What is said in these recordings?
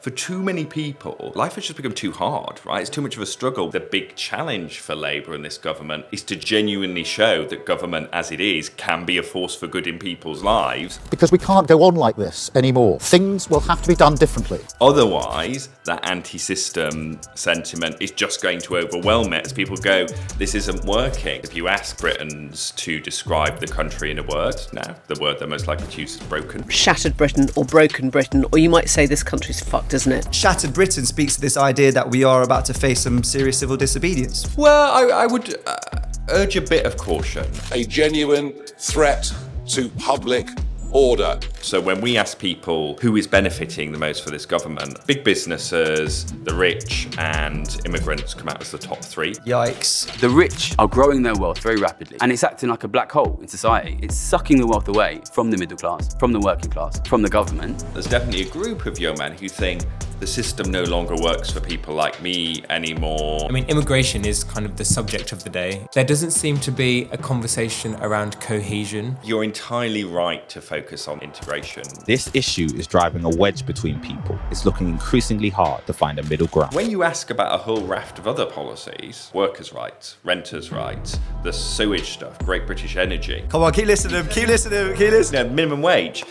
For too many people, life has just become too hard, right? It's too much of a struggle. The big challenge for Labour and this government is to genuinely show that government as it is can be a force for good in people's lives. Because we can't go on like this anymore. Things will have to be done differently. Otherwise, that anti-system sentiment is just going to overwhelm it as people go, this isn't working. If you ask Britons to describe the country in a word, now the word they're most likely to use is broken. Shattered Britain or broken Britain, or you might say this country's fucked, isn't it? Shattered Britain speaks to this idea that we are about to face some serious civil disobedience. Well, I would urge a bit of caution. A genuine threat to public order. So when we ask people who is benefiting the most for this government, big businesses, the rich and immigrants come out as the top three. Yikes. The rich are growing their wealth very rapidly, and it's acting like a black hole in society. It's sucking the wealth away from the middle class, from the working class, from the government. There's definitely a group of young men who think the system no longer works for people like me anymore. I mean, immigration is kind of the subject of the day. There doesn't seem to be a conversation around cohesion. You're entirely right to focus on integration. This issue is driving a wedge between people. It's looking increasingly hard to find a middle ground. When you ask about a whole raft of other policies, workers' rights, renters' rights, the sewage stuff, Great British Energy. Come on, keep listening, keep listening, keep listening. Minimum wage,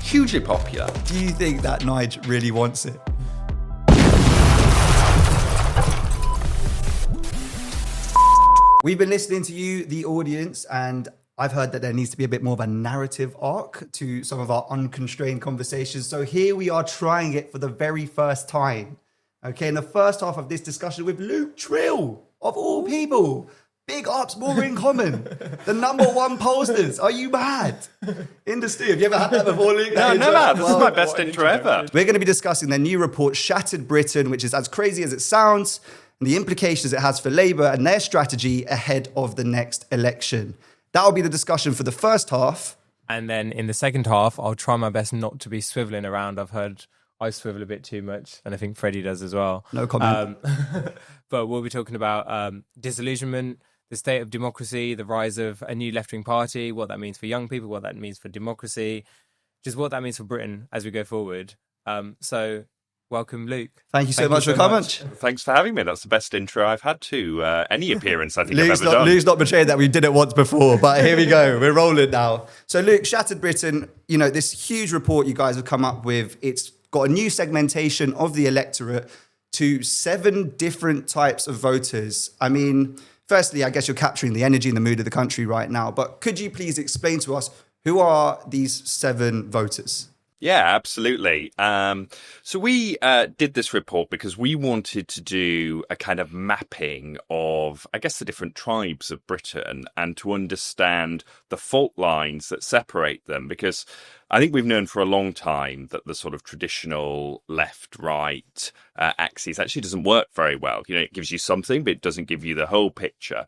hugely popular. Do you think that Nige really wants it? We've been listening to you, the audience, and I've heard that there needs to be a bit more of a narrative arc to some of our unconstrained conversations. So here we are trying it for the very first time. Okay, in the first half of this discussion with Luke Tryl, of all people. Big ups, more in common. The #1 pollsters. Are you mad? In the studio. Have you ever had that before, Luke? No, never. This is my best intro ever. We're going to be discussing their new report, Shattered Britain, which is as crazy as it sounds, and the implications it has for Labour and their strategy ahead of the next election. That'll be the discussion for the first half. And then in the second half, I'll try my best not to be swiveling around. I've heard I swivel a bit too much, and I think Freddie does as well. No comment. But we'll be talking about disillusionment, the state of democracy, the rise of a new left-wing party, what that means for young people, what that means for democracy, just what that means for Britain as we go forward. So welcome, Luke. Thank you so much for coming. Thanks for having me. That's the best intro I've had to any appearance I think I've ever done. Luke's not betrayed that we did it once before, but here we go. We're rolling now. So Luke, Shattered Britain, you know, this huge report you guys have come up with, it's got a new segmentation of the electorate to 7 different types of voters. I mean, firstly, I guess you're capturing the energy and the mood of the country right now, but could you please explain to us who are these 7 voters? Yeah, absolutely. So we did this report because we wanted to do a kind of mapping of, I guess, the different tribes of Britain and to understand the fault lines that separate them. Because I think we've known for a long time that the sort of traditional left-right axis actually doesn't work very well. You know, it gives you something, but it doesn't give you the whole picture.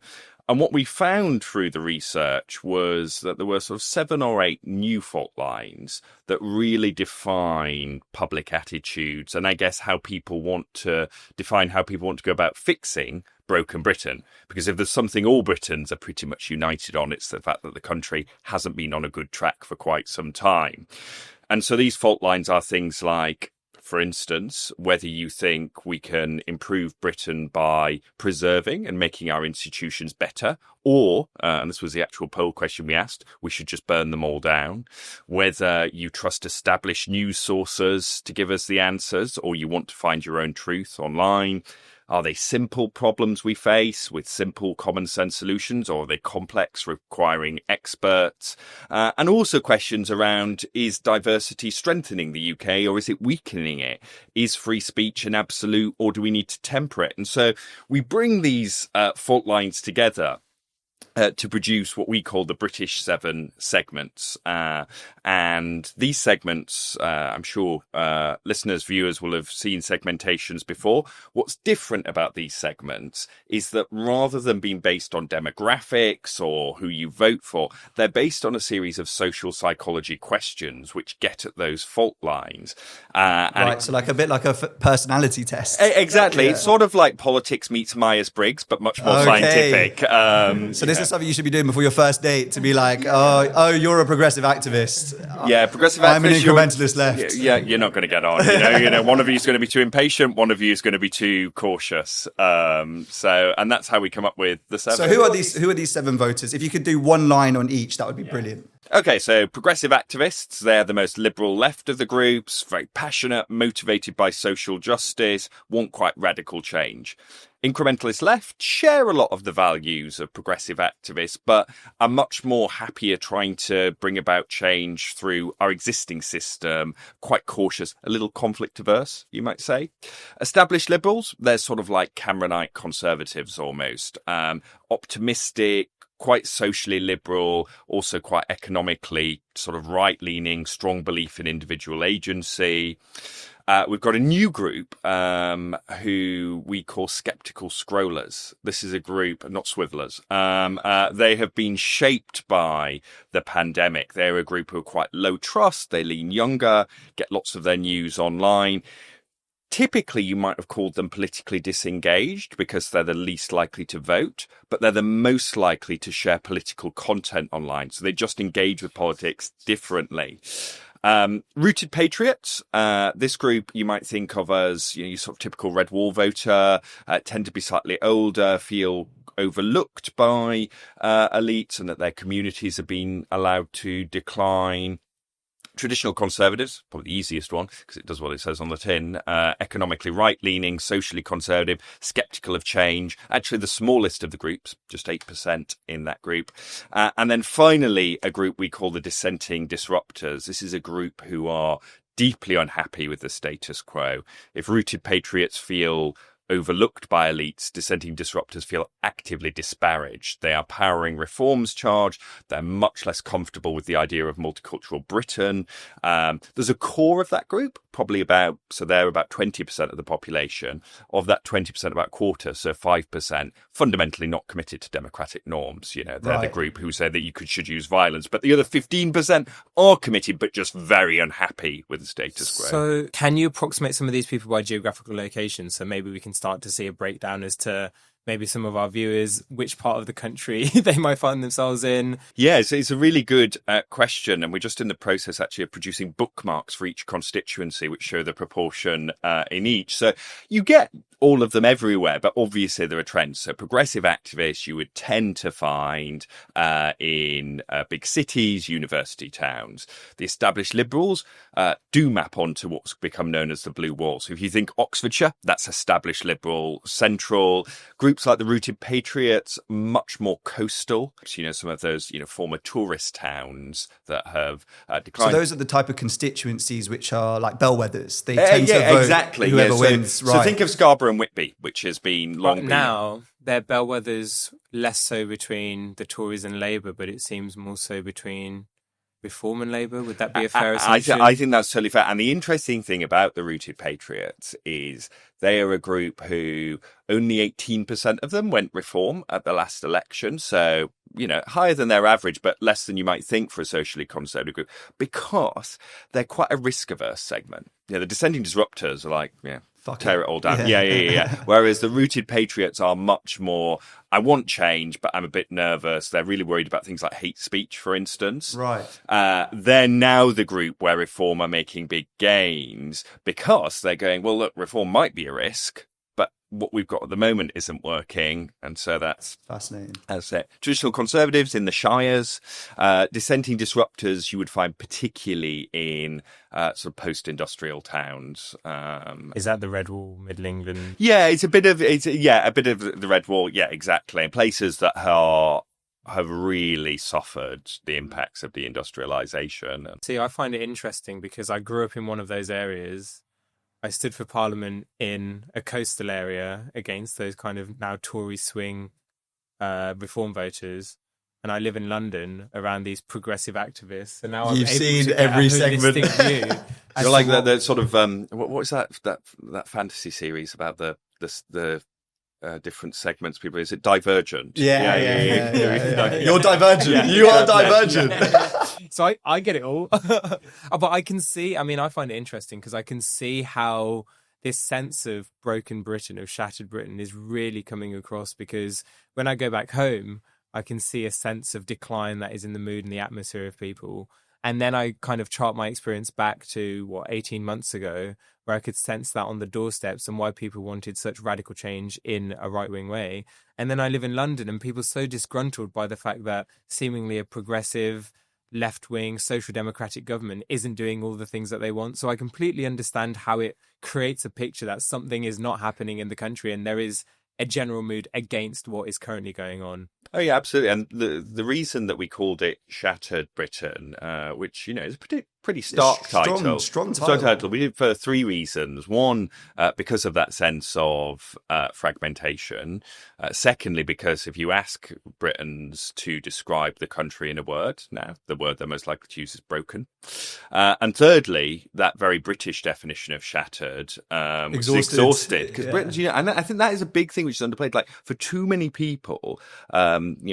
And what we found through the research was that there were sort of 7 or 8 new fault lines that really define public attitudes and I guess how people want to define how people want to go about fixing broken Britain. Because if there's something all Britons are pretty much united on, it's the fact that the country hasn't been on a good track for quite some time. And so these fault lines are things like, for instance, whether you think we can improve Britain by preserving and making our institutions better, or, and this was the actual poll question we asked, we should just burn them all down. Whether you trust established news sources to give us the answers, or you want to find your own truth online. Are they simple problems we face with simple common sense solutions, or are they complex, requiring experts? And also questions around, is diversity strengthening the UK or is it weakening it? Is free speech an absolute or do we need to temper it? And so we bring these fault lines together to produce what we call the British 7 segments. And these segments, I'm sure listeners, viewers will have seen segmentations before. What's different about these segments is that rather than being based on demographics or who you vote for, they're based on a series of social psychology questions which get at those fault lines. Right, so like a bit like a personality test. Exactly. Yeah. It's sort of like politics meets Myers-Briggs, but much more scientific. So this is something you should be doing before your first date to be like, oh, you're a progressive activist. Yeah, progressive activist. I'm an incrementalist left. Yeah, you're not going to get on. You know, one of you is going to be too impatient, one of you is going to be too cautious. And that's how we come up with the 7. So who are these 7 voters? If you could do one line on each, that would be brilliant. Okay, so progressive activists, they're the most liberal left of the groups, very passionate, motivated by social justice, want quite radical change. Incrementalist left share a lot of the values of progressive activists, but are much more happier trying to bring about change through our existing system, quite cautious, a little conflict averse, you might say. Established liberals, they're sort of like Cameronite conservatives almost, optimistic, quite socially liberal, also quite economically sort of right-leaning, strong belief in individual agency. We've got a new group who we call skeptical scrollers. This is a group, not swivellers. They have been shaped by the pandemic. They're a group who are quite low trust. They lean younger, get lots of their news online. Typically, you might have called them politically disengaged because they're the least likely to vote, but they're the most likely to share political content online. So they just engage with politics differently. Rooted patriots, this group you might think of as your sort of typical red wall voter, tend to be slightly older, feel overlooked by elites and that their communities have been allowed to decline. Traditional conservatives, probably the easiest one because it does what it says on the tin, economically right-leaning, socially conservative, sceptical of change. Actually, the smallest of the groups, just 8% in that group. And then finally, a group we call the dissenting disruptors. This is a group who are deeply unhappy with the status quo. If rooted patriots feel overlooked by elites, dissenting disruptors feel actively disparaged. They are powering reforms charge. They're much less comfortable with the idea of multicultural Britain. There's a core of that group, probably they're about 20% of the population. Of that 20%, about a quarter, so 5%, fundamentally not committed to democratic norms. They're the group who say that you should use violence. But the other 15% are committed, but just very unhappy with the status quo. So can you approximate some of these people by geographical location? So maybe we can start to see a breakdown as to maybe some of our viewers, which part of the country they might find themselves in. Yeah, it's a really good question. And we're just in the process actually of producing bookmarks for each constituency, which show the proportion in each. So you get all of them everywhere, but obviously there are trends. So progressive activists you would tend to find in big cities, university towns. The established liberals do map onto what's become known as the blue wall. So if you think Oxfordshire, that's established liberal, central. Groups like the Rooted Patriots, much more coastal. Some of those, former tourist towns that have declined. So those are the type of constituencies which are like bellwethers. They tend to vote exactly. whoever wins. So think of Scarborough and Whitby, which has been long. But now they're bellwethers less so between the Tories and Labour, but it seems more so between Reform and Labour. Would that be a fair assumption? I think that's totally fair. And the interesting thing about the Rooted Patriots is they are a group who only 18% of them went Reform at the last election. So, higher than their average, but less than you might think for a socially conservative group, because they're quite a risk-averse segment. The dissenting disruptors are like, tear it all down. Yeah. Whereas the Rooted Patriots are much more, I want change, but I'm a bit nervous. They're really worried about things like hate speech, for instance. Right. They're now the group where Reform are making big gains because they're going, well, look, Reform might be a risk, but what we've got at the moment isn't working. And so that's fascinating. That's it. Traditional conservatives in the shires, dissenting disruptors you would find particularly in sort of post-industrial towns. Is that the Red Wall, Middle England? Yeah, it's a bit of the Red Wall. Yeah, exactly. Places that have really suffered the impacts of deindustrialization. See, I find it interesting because I grew up in one of those areas. I stood for Parliament in a coastal area against those kind of now Tory swing Reform voters. And I live in London around these progressive activists. And now You've seen every segment. You're like the sort of, what was that fantasy series about the different segments people? Is it Divergent? Yeah. You're Divergent. You are Divergent. So I get it all. But I can see, I find it interesting because I can see how this sense of broken Britain, of shattered Britain is really coming across, because when I go back home, I can see a sense of decline that is in the mood and the atmosphere of people. And then I kind of chart my experience back to 18 months ago, where I could sense that on the doorsteps and why people wanted such radical change in a right-wing way. And then I live in London, and people are so disgruntled by the fact that seemingly a progressive, left-wing, social democratic government isn't doing all the things that they want. So I completely understand how it creates a picture that something is not happening in the country, and there is a general mood against what is currently going on. Oh yeah, absolutely. And the reason that we called it Shattered Britain, which is a pretty stark title. Strong title. We did for three reasons. One, because of that sense of fragmentation. Secondly, because if you ask Britons to describe the country in a word, now the word they're most likely to use is broken. And thirdly, that very British definition of shattered, which is exhausted. Because Britons, and I think that is a big thing which is underplayed. Like for too many people,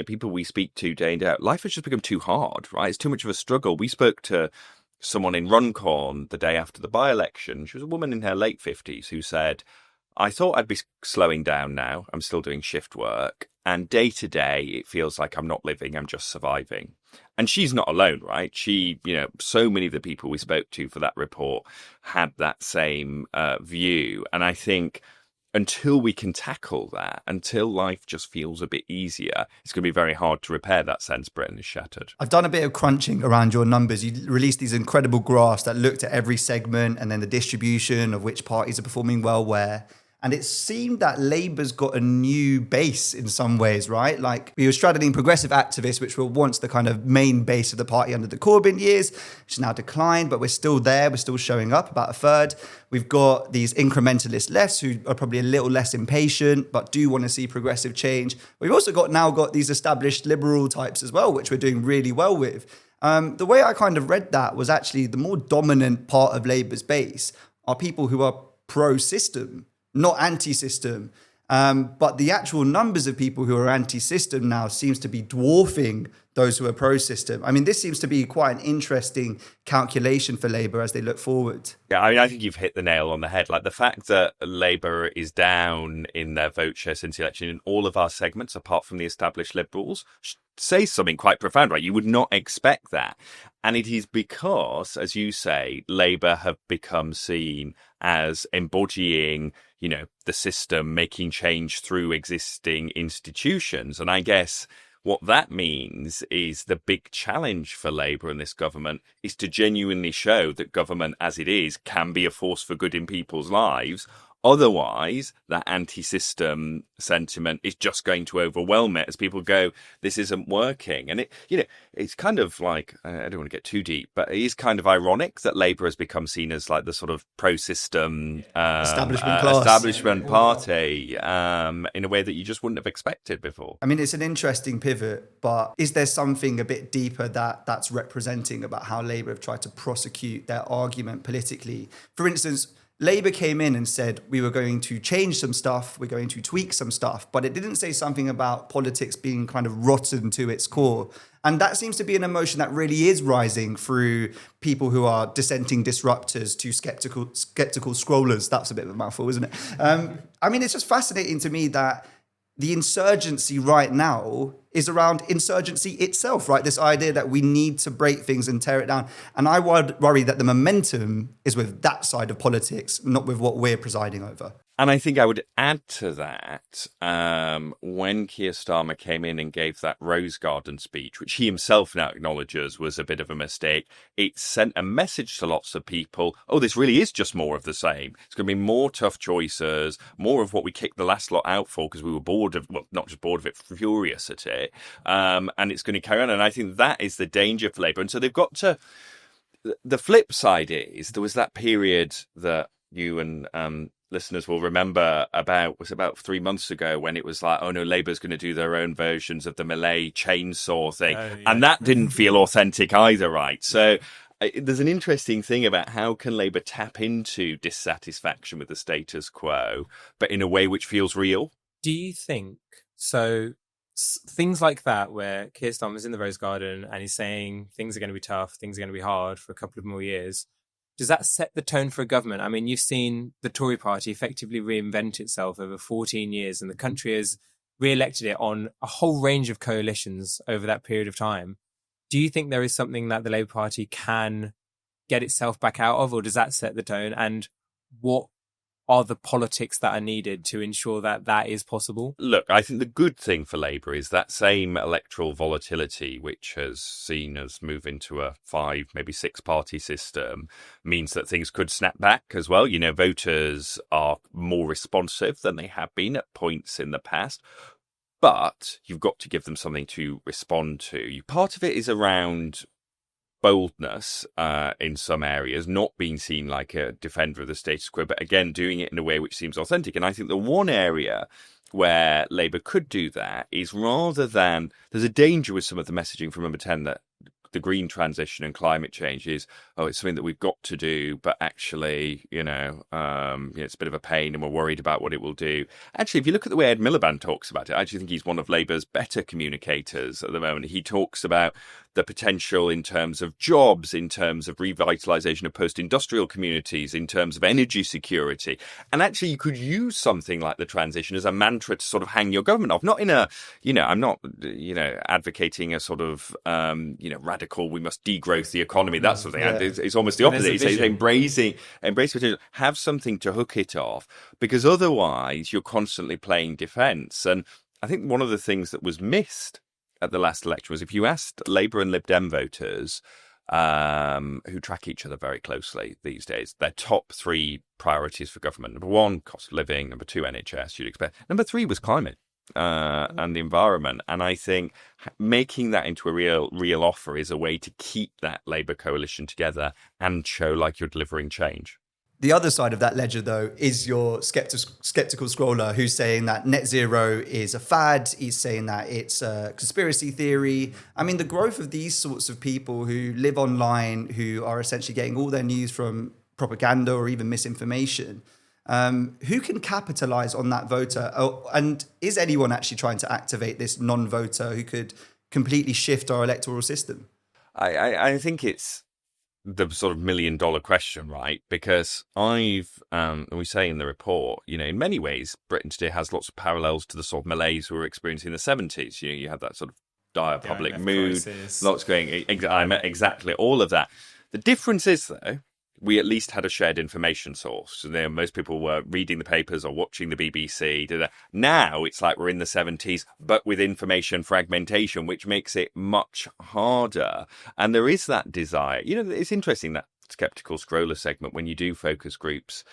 people we speak to day in day out, life has just become too hard, right? It's too much of a struggle. We spoke to someone in Runcorn the day after the by-election. She was a woman in her late 50s who said, I thought I'd be slowing down now. I'm still doing shift work. And day to day, it feels like I'm not living, I'm just surviving. And she's not alone, right? She, so many of the people we spoke to for that report had that same view. And I think until we can tackle that, until life just feels a bit easier, it's going to be very hard to repair that sense Britain is shattered. I've done a bit of crunching around your numbers. You released these incredible graphs that looked at every segment and then the distribution of which parties are performing well where. And it seemed that Labour's got a new base in some ways, right? Like we were straddling progressive activists, which were once the kind of main base of the party under the Corbyn years, which has now declined, but we're still there. We're still showing up, about a third. We've got these incrementalist lefts who are probably a little less impatient, but do want to see progressive change. We've also got these established liberal types as well, which we're doing really well with. The way I kind of read that was actually the more dominant part of Labour's base are people who are pro-system, not anti-system. But the actual numbers of people who are anti-system now seems to be dwarfing those who are pro-system. I mean, this seems to be quite an interesting calculation for Labour as they look forward. Yeah, I think you've hit the nail on the head. Like the fact that Labour is down in their vote share since the election in all of our segments, apart from the established Liberals, says something quite profound, right? You would not expect that. And it is because, as you say, Labour have become seen as embodying, the system, making change through existing institutions. And I guess what that means is the big challenge for Labour and this government is to genuinely show that government as it is can be a force for good in people's lives. Otherwise, that anti-system sentiment is just going to overwhelm it as people go, this isn't working. And it's kind of like, I don't want to get too deep, but it is kind of ironic that Labour has become seen as like the sort of pro-system establishment party in a way that you just wouldn't have expected before. I mean, it's an interesting pivot, but is there something a bit deeper that's representing about how Labour have tried to prosecute their argument politically? For instance, Labour came in and said, we were going to change some stuff, we're going to tweak some stuff, but it didn't say something about politics being kind of rotten to its core. And that seems to be an emotion that really is rising through people who are dissenting disruptors to skeptical scrollers. That's a bit of a mouthful, isn't it? I mean, it's just fascinating to me that the insurgency right now is around insurgency itself, right? This idea that we need to break things and tear it down. And I would worry that the momentum is with that side of politics, not with what we're presiding over. And I think I would add to that, when Keir Starmer came in and gave that Rose Garden speech, which he himself now acknowledges was a bit of a mistake, it sent a message to lots of people, this really is just more of the same. It's going to be more tough choices, more of what we kicked the last lot out for because we were bored of, not just bored of it, furious at it. And it's going to carry on. And I think that is the danger for Labour. And so they've got to... The flip side is there was that period that you and... listeners will remember about 3 months ago when it was like, oh no, Labour's going to do their own versions of the Malay chainsaw thing. Yeah. And that didn't feel authentic either, right? So there's an interesting thing about how can Labour tap into dissatisfaction with the status quo, but in a way which feels real? Do you think, so things like that where Keir Starmer's in the Rose Garden and he's saying things are going to be tough, things are going to be hard for a couple of more years, does that set the tone for a government? I mean, you've seen the Tory party effectively reinvent itself over 14 years, and the country has re-elected it on a whole range of coalitions over that period of time. Do you think there is something that the Labour Party can get itself back out of, or does that set the tone? And what are the politics that are needed to ensure that that is possible? Look, I think the good thing for Labour is that same electoral volatility, which has seen us move into a 5, maybe 6-party system, means that things could snap back as well. You know, voters are more responsive than they have been at points in the past. But you've got to give them something to respond to. Part of it is around boldness in some areas, not being seen like a defender of the status quo, but again, doing it in a way which seems authentic. And I think the one area where Labour could do that is, rather than, there's a danger with some of the messaging from Number 10 that the green transition and climate change is, it's something that we've got to do, but actually, it's a bit of a pain and we're worried about what it will do. Actually, if you look at the way Ed Miliband talks about it, I actually think he's one of Labour's better communicators at the moment. He talks about the potential in terms of jobs, in terms of revitalisation of post-industrial communities, in terms of energy security. And actually, you could use something like the transition as a mantra to sort of hang your government off. Not in a, I'm not, advocating a sort of, radical, we must degrowth the economy, that sort of thing. Yeah. It's almost the opposite. It's embracing potential, have something to hook it off, because otherwise you're constantly playing defence. And I think one of the things that was missed at the last election was, if you asked Labour and Lib Dem voters, who track each other very closely these days, their top 3 priorities for government: number 1, cost of living; number 2, NHS, you'd expect; number 3 was climate and the environment. And I think making that into a real offer is a way to keep that Labour coalition together and show like you're delivering change. The other side of that ledger, though, is your skeptical scroller who's saying that net zero is a fad. He's saying that it's a conspiracy theory. I mean, the growth of these sorts of people who live online, who are essentially getting all their news from propaganda or even misinformation, who can capitalize on that voter? And is anyone actually trying to activate this non-voter who could completely shift our electoral system? I think it's the sort of $1 million question, right? Because we say in the report, in many ways, Britain today has lots of parallels to the sort of malaise we were experiencing in the 70s. You had that sort of dire public mood, crisis. Lots going, exactly all of that. The difference is, though, we at least had a shared information source. Most people were reading the papers or watching the BBC. Now it's like we're in the 70s, but with information fragmentation, which makes it much harder. And there is that desire. It's interesting, that skeptical scroller segment, when you do focus groups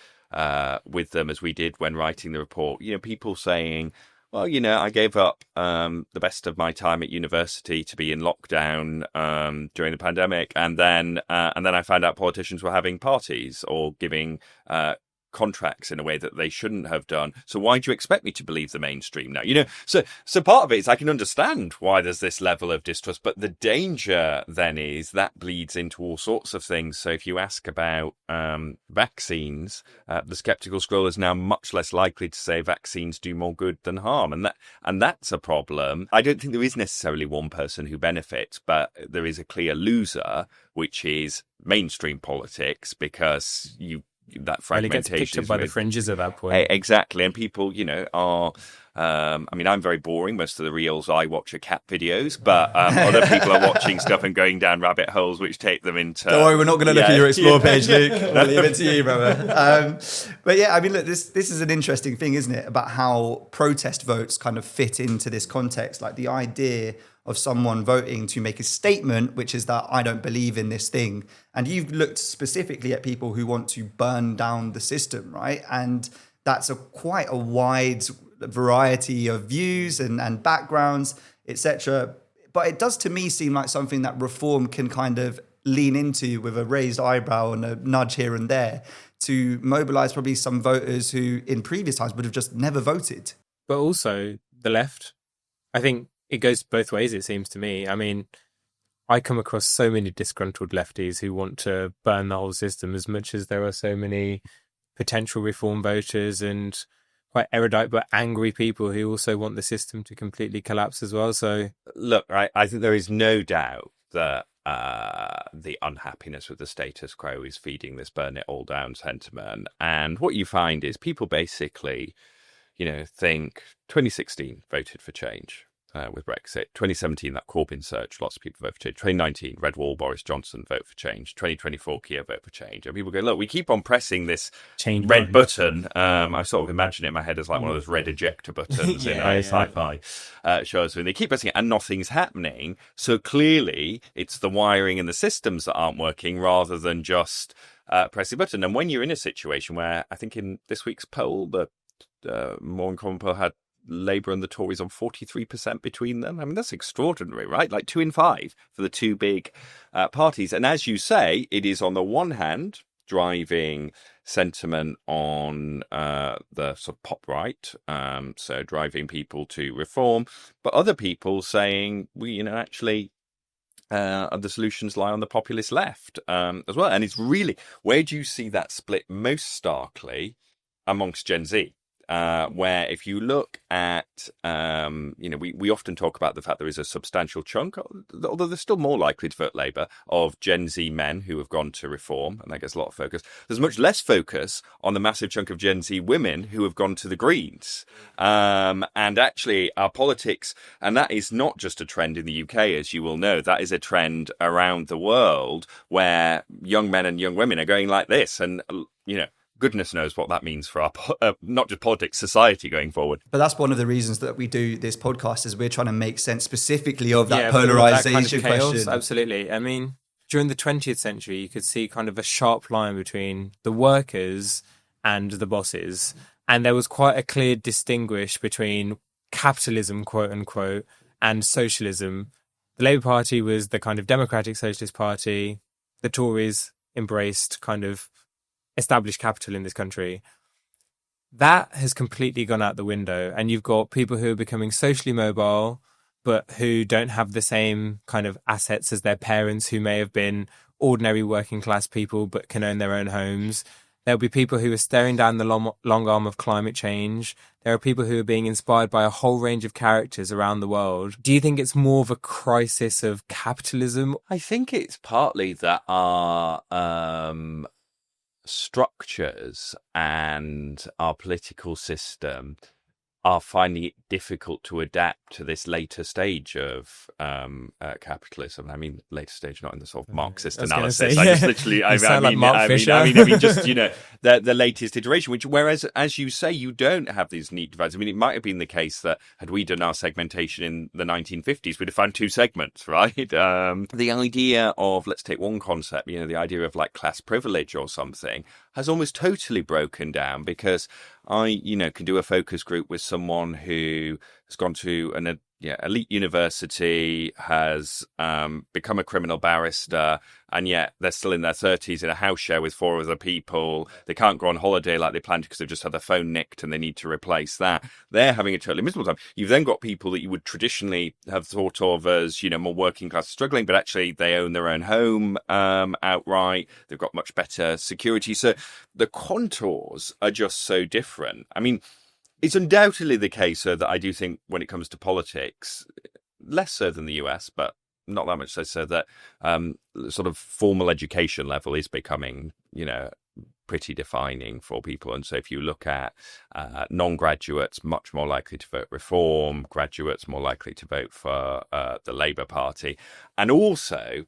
with them, as we did when writing the report, people saying, well, I gave up the best of my time at university to be in lockdown during the pandemic, and then I found out politicians were having parties or giving contracts in a way that they shouldn't have done. So why do you expect me to believe the mainstream now? So part of it is, I can understand why there's this level of distrust, but the danger then is that bleeds into all sorts of things. So if you ask about vaccines, the skeptical scroller is now much less likely to say vaccines do more good than harm, and that's a problem. I don't think there is necessarily one person who benefits, but there is a clear loser, which is mainstream politics, because that fragmentation gets picked up by the fringes at that point. Exactly. And people, are, I'm very boring. Most of the reels I watch are cat videos, but other people are watching stuff and going down rabbit holes, which take them into... Don't worry, we're not going to look at your Explore page, Luke. We'll leave it to you, brother. But yeah, look, this is an interesting thing, isn't it? About how protest votes kind of fit into this context. Like the idea of someone voting to make a statement, which is that I don't believe in this thing. And you've looked specifically at people who want to burn down the system, right? And that's quite a wide variety of views and backgrounds, etc. But it does, to me, seem like something that reform can kind of lean into with a raised eyebrow and a nudge here and there to mobilize probably some voters who in previous times would have just never voted. But also the left, I think, it goes both ways, it seems to me. I come across so many disgruntled lefties who want to burn the whole system, as much as there are so many potential reform voters and quite erudite but angry people who also want the system to completely collapse as well. So, look, I think there is no doubt that the unhappiness with the status quo is feeding this burn it all down sentiment. And what you find is people basically think 2016 voted for change with Brexit. 2017, that Corbyn surge, lots of people vote for change. 2019, Red Wall, Boris Johnson, vote for change. 2024, Keir, vote for change. And people go, look, we keep on pressing this Change red button. I sort of imagine it in my head as like one of those red ejector buttons in sci-fi shows. And they keep pressing it and nothing's happening. So clearly it's the wiring and the systems that aren't working rather than just press the button. And when you're in a situation where I think in this week's poll, the More in Common poll had Labour and the Tories on 43% between them. I mean, that's extraordinary, right? Like 2 in 5 for the two big parties. And as you say, it is on the one hand driving sentiment on the sort of pop right, so driving people to reform, but other people saying, actually, the solutions lie on the populist left as well. And it's really, where do you see that split most starkly amongst Gen Z? Where if you look at, we often talk about the fact there is a substantial chunk, although they're still more likely to vote Labour, of Gen Z men who have gone to reform, and that gets a lot of focus. There's much less focus on the massive chunk of Gen Z women who have gone to the Greens. And actually our politics, and that is not just a trend in the UK, as you will know, that is a trend around the world where young men and young women are going like this. And, goodness knows what that means for our, not just politics, society going forward. But that's one of the reasons that we do this podcast, is we're trying to make sense specifically of that polarization question. Absolutely. I mean, during the 20th century, you could see kind of a sharp line between the workers and the bosses. And there was quite a clear distinguish between capitalism, quote unquote, and socialism. The Labour Party was the kind of democratic socialist party. The Tories embraced kind of established capital in this country. That has completely gone out the window, and you've got people who are becoming socially mobile but who don't have the same kind of assets as their parents, who may have been ordinary working class people but can own their own homes. There'll be people who are staring down the long arm of climate change. There are people who are being inspired by a whole range of characters around the world. Do you think it's more of a crisis of capitalism? I think it's partly that our structures and our political system are finding it difficult to adapt to this later stage of capitalism. I mean, later stage, not in the sort of Marxist analysis. I just literally, I mean, just the latest iteration. Which, whereas, as you say, you don't have these neat divides. I mean, it might have been the case that had we done our segmentation in the 1950s, we'd have found two segments, right? The idea of, let's take one concept, the idea of like class privilege or something, has almost totally broken down, because I, can do a focus group with someone who has gone to an elite university, has become a criminal barrister, and yet they're still in their 30s in a house share with 4 other people. They can't go on holiday like they planned because they've just had their phone nicked and they need to replace that. They're having a totally miserable time. You've then got people that you would traditionally have thought of as, more working class struggling, but actually they own their own home outright. They've got much better security. So the contours are just so different. I mean, it's undoubtedly the case that I do think when it comes to politics, less so than the US, but not that much so that sort of formal education level is becoming, pretty defining for people. And so if you look at non-graduates, much more likely to vote Reform, graduates more likely to vote for the Labour Party. And also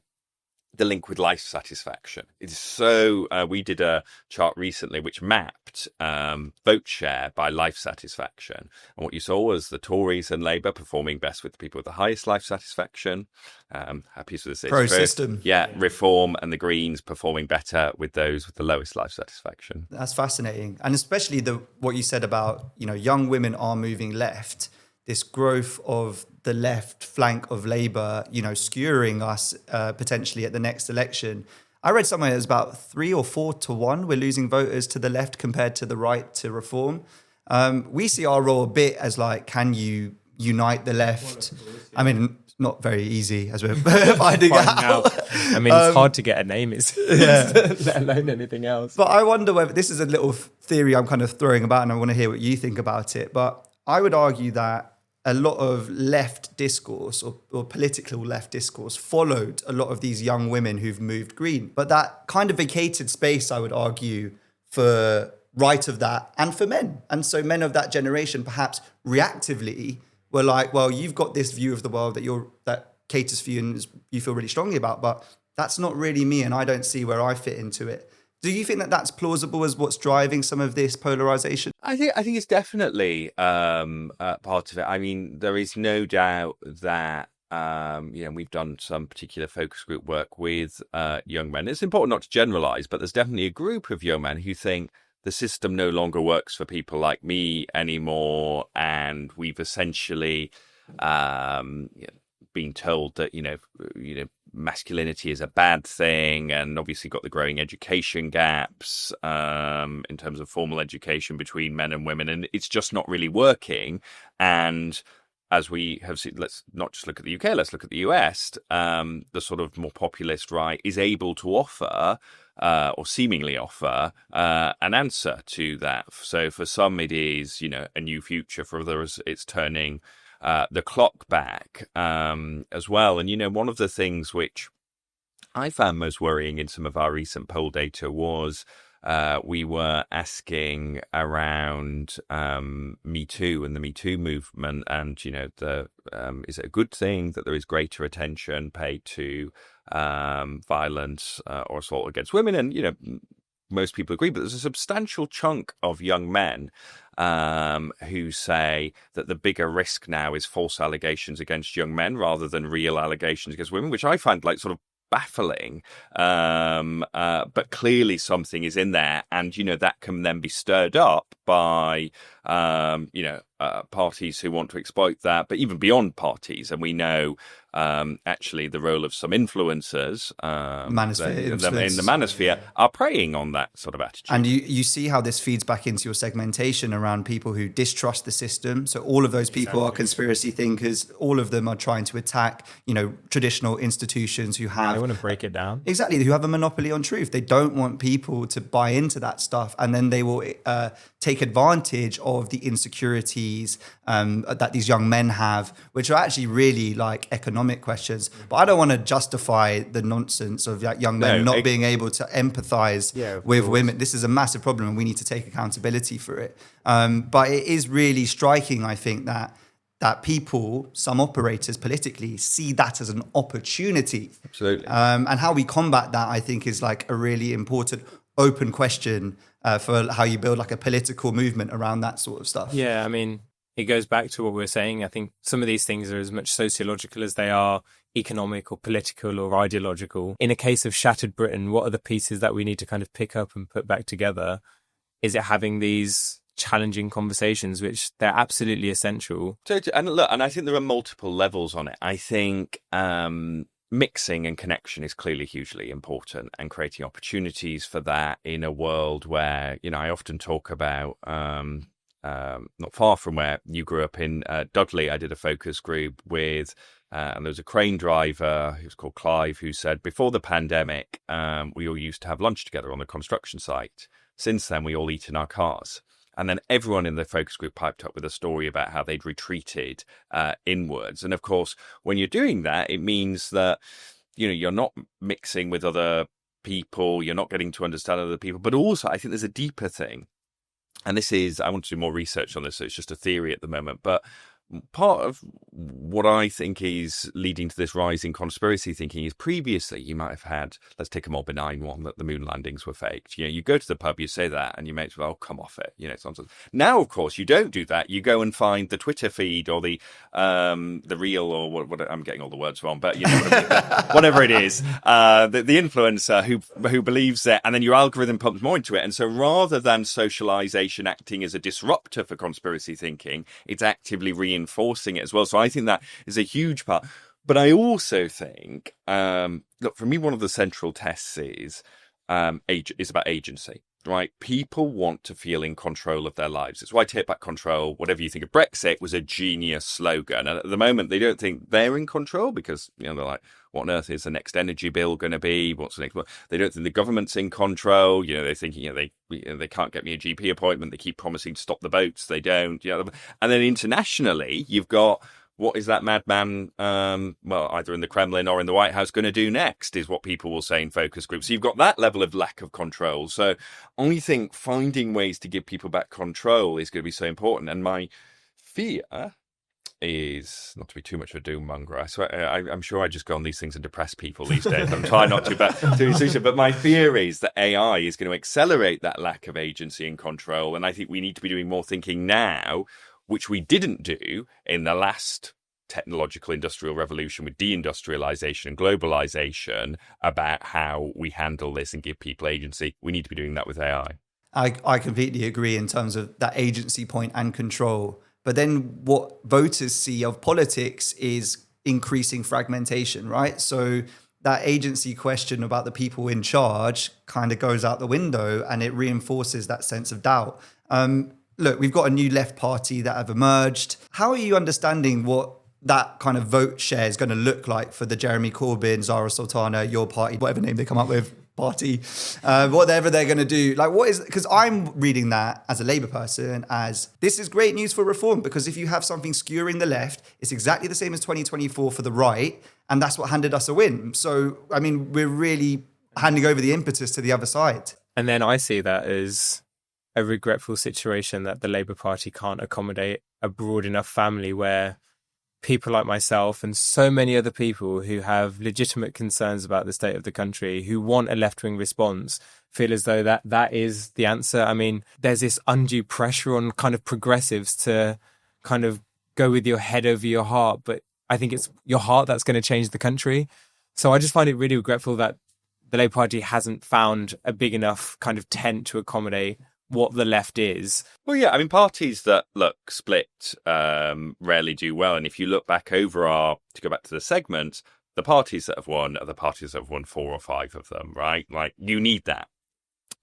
the link with life satisfaction. It's so, we did a chart recently which mapped vote share by life satisfaction. And what you saw was the Tories and Labour performing best with the people with the highest life satisfaction. Happy with this. Pro-system. Yeah, Reform and the Greens performing better with those with the lowest life satisfaction. That's fascinating. And especially what you said about, young women are moving left. This growth of the left flank of Labour, skewering us potentially at the next election. I read somewhere it was about 3 or 4 to 1. We're losing voters to the left compared to the right to Reform. We see our role a bit as like, can you unite the left? I mean, not very easy as we're finding out. I mean, it's hard to get a name, let alone anything else. But I wonder whether this is a little theory I'm kind of throwing about, and I want to hear what you think about it. But I would argue that a lot of left discourse or political left discourse followed a lot of these young women who've moved green. But that kind of vacated space, I would argue, for right of that, and for men. And so men of that generation perhaps reactively were like, well, you've got this view of the world that caters for you and you feel really strongly about, but that's not really me, and I don't see where I fit into it. Do you think that that's plausible as what's driving some of this polarization? I think it's definitely part of it. I mean, there is no doubt that we've done some particular focus group work with young men. It's important not to generalize, but there's definitely a group of young men who think the system no longer works for people like me anymore, and we've essentially been told that masculinity is a bad thing, and obviously got the growing education gaps in terms of formal education between men and women, and it's just not really working. And as we have seen, let's not just look at the UK, let's look at the US, the sort of more populist right is able to offer or seemingly offer an answer to that. So for some it is, a new future. For others it's turning the clock back as well. And, one of the things which I found most worrying in some of our recent poll data was we were asking around Me Too and the Me Too movement, and is it a good thing that there is greater attention paid to violence or assault against women? And most people agree, but there's a substantial chunk of young men who say that the bigger risk now is false allegations against young men rather than real allegations against women, which I find sort of baffling, but clearly something is in there, and that can then be stirred up by parties who want to exploit that, but even beyond parties. And we know actually the role of some influencers in the manosphere are preying on that sort of attitude. And you see how this feeds back into your segmentation around people who distrust the system. So all of those people are conspiracy thinkers. All of them are trying to attack, traditional institutions who have... They want to break it down. Exactly. Who have a monopoly on truth. They don't want people to buy into that stuff. And then they will take advantage of the insecurities that these young men have, which are actually really like economic questions. But I don't want to justify the nonsense of young men not being able to empathize with women. This is a massive problem, and we need to take accountability for it. But it is really striking, I think, that people, some operators politically, see that as an opportunity. Absolutely. And how we combat that, I think, is like a really important open question for how you build like a political movement around that sort of stuff. Yeah, I mean, it goes back to what we were saying. I think some of these things are as much sociological as they are economic or political or ideological. In a case of shattered Britain, what are the pieces that we need to kind of pick up and put back together? Is it having these challenging conversations, which they're absolutely essential? And look, and I think there are multiple levels on it. I think mixing and connection is clearly hugely important, and creating opportunities for that in a world where, I often talk about not far from where you grew up in Dudley, I did a focus group with, and there was a crane driver who was called Clive, who said before the pandemic, we all used to have lunch together on the construction site. Since then, we all eat in our cars. And then everyone in the focus group piped up with a story about how they'd retreated inwards. And of course, when you're doing that, it means that, you're not mixing with other people, you're not getting to understand other people. But also, I think there's a deeper thing. And this is, I want to do more research on this, so it's just a theory at the moment. But part of what I think is leading to this rise in conspiracy thinking is previously you might have had, let's take a more benign one, that the moon landings were faked. You go to the pub, you say that, and your mates will, come off it. It's nonsense. Now, of course, you don't do that. You go and find the Twitter feed or the reel, or what I'm getting all the words wrong, but whatever it is, the influencer who believes it, and then your algorithm pumps more into it. And so rather than socialization acting as a disruptor for conspiracy thinking, it's actively reinforcing it as well. So I think that is a huge part. But I also think, look, for me, one of the central tests is about agency, right? People want to feel in control of their lives. It's why Take Back Control, whatever you think of Brexit, was a genius slogan. And at the moment, they don't think they're in control because, they're like, what on earth is the next energy bill going to be? What's the next one? They don't think the government's in control. They're thinking, they can't get me a GP appointment. They keep promising to stop the boats. They don't. And then internationally, you've got what is that madman, well, either in the Kremlin or in the White House going to do next, is what people will say in focus groups. So you've got that level of lack of control. So I think finding ways to give people back control is going to be so important. And my fear is not to be too much of a doom monger. I swear, I'm sure I just go on these things and depress people these days. I'm trying not to, but my fear is that AI is going to accelerate that lack of agency and control. And I think we need to be doing more thinking now, which we didn't do in the last technological industrial revolution with deindustrialization and globalization, about how we handle this and give people agency. We need to be doing that with AI. I completely agree in terms of that agency point and control. But then what voters see of politics is increasing fragmentation, right? So that agency question about the people in charge kind of goes out the window, and it reinforces that sense of doubt. Look, we've got a new left party that have emerged. How are you understanding what that kind of vote share is going to look like for the Jeremy Corbyn, Zara Sultana, your party, whatever name they come up with, party, whatever they're going to do? Like, what is, because I'm reading that as a Labour person as this is great news for reform, because if you have something skewering the left, it's exactly the same as 2024 for the right, and that's what handed us a win. So, I mean, we're really handing over the impetus to the other side. And then I see that as a regretful situation that the Labour Party can't accommodate a broad enough family where people like myself and so many other people who have legitimate concerns about the state of the country, who want a left-wing response, feel as though that is the answer. I mean, there's this undue pressure on kind of progressives to kind of go with your head over your heart, but I think it's your heart that's going to change the country. So I just find it really regretful that the Labour Party hasn't found a big enough kind of tent to accommodate what the left is. Well, yeah, I mean, parties that look split rarely do well. And if you look back over to go back to the segment, the parties that have won are the parties that have won 4 or 5 of them, right? Like, you need that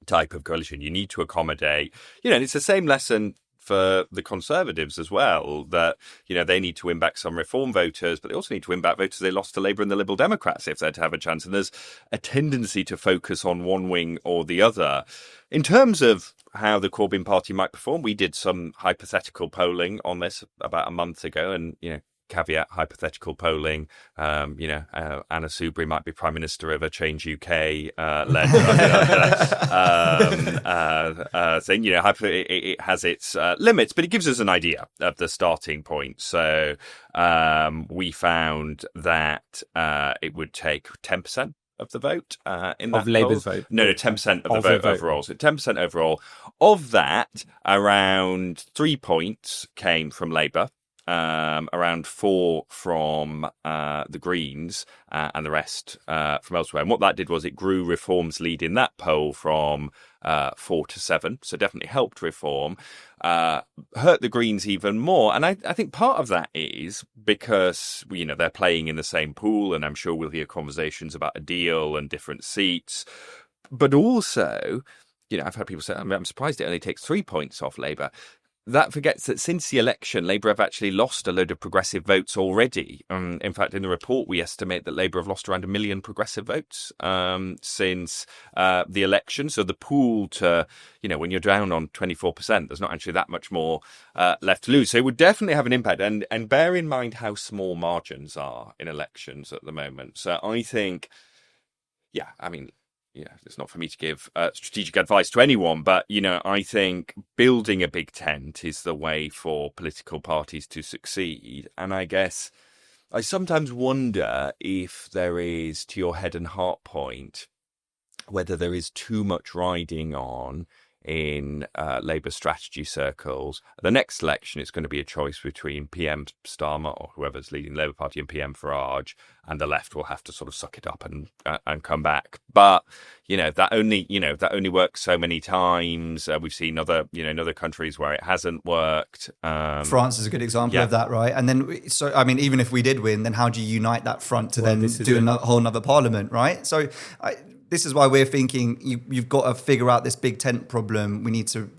type of coalition. You need to accommodate, and it's the same lesson for the Conservatives as well, that, they need to win back some reform voters, but they also need to win back voters they lost to Labour and the Liberal Democrats if they're to have a chance. And there's a tendency to focus on one wing or the other. In terms of how the Corbyn party might perform, we did some hypothetical polling on this about a month ago, and, caveat, hypothetical polling, Anna Soubry might be Prime Minister of a Change UK led thing. It has its limits, but it gives us an idea of the starting point. So we found that it would take 10% of the vote in that of Labour's vote. No, 10% of the vote overall. So 10% overall. Of that, around 3 points came from Labour. Around 4 from the Greens, and the rest from elsewhere. And what that did was it grew Reform's lead in that poll from 4 to 7. So definitely helped Reform, hurt the Greens even more. And I think part of that is because, they're playing in the same pool, and I'm sure we'll hear conversations about a deal and different seats. But also, I've had people say, I'm surprised it only takes 3 points off Labour. That forgets that since the election, Labour have actually lost a load of progressive votes already. In fact, in the report, we estimate that Labour have lost around 1 million progressive votes since the election. So the pool to, when you're down on 24%, there's not actually that much more left to lose. So it would definitely have an impact. And bear in mind how small margins are in elections at the moment. So I think, it's not for me to give strategic advice to anyone, but, I think building a big tent is the way for political parties to succeed. And I guess I sometimes wonder if there is, to your head and heart point, whether there is too much riding on in Labour strategy circles. The next election is going to be a choice between PM Starmer or whoever's leading the Labour Party and PM Farage, and the left will have to sort of suck it up and come back. But that only works so many times. We've seen in other countries where it hasn't worked. France is a good example of that, right? And then, even if we did win, then how do you unite that front to do a whole nother parliament, right? So this is why we're thinking you've got to figure out this big tent problem. We need to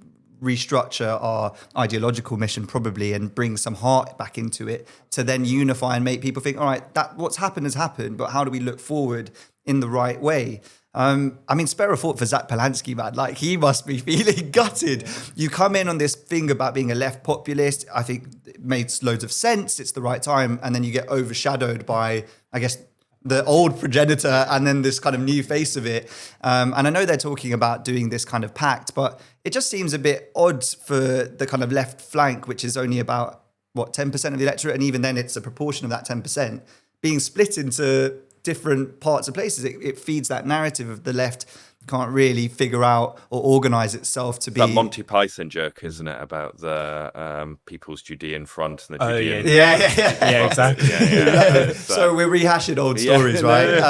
restructure our ideological mission probably and bring some heart back into it to then unify and make people think, all right, that what's happened has happened, but how do we look forward in the right way? I mean, spare a thought for Zach Polansky, man. Like, he must be feeling gutted. You come in on this thing about being a left populist. I think it makes loads of sense. It's the right time. And then you get overshadowed by, I guess, the old progenitor and then this kind of new face of it. And I know they're talking about doing this kind of pact, but it just seems a bit odd for the kind of left flank, which is only about, 10% of the electorate? And even then it's a proportion of that 10% being split into different parts of places. It feeds that narrative of the left can't really figure out or organise itself to be... That Monty Python joke, isn't it, about the People's Judean Front and the Judean... Yeah, exactly. So we're rehashing old stories, right?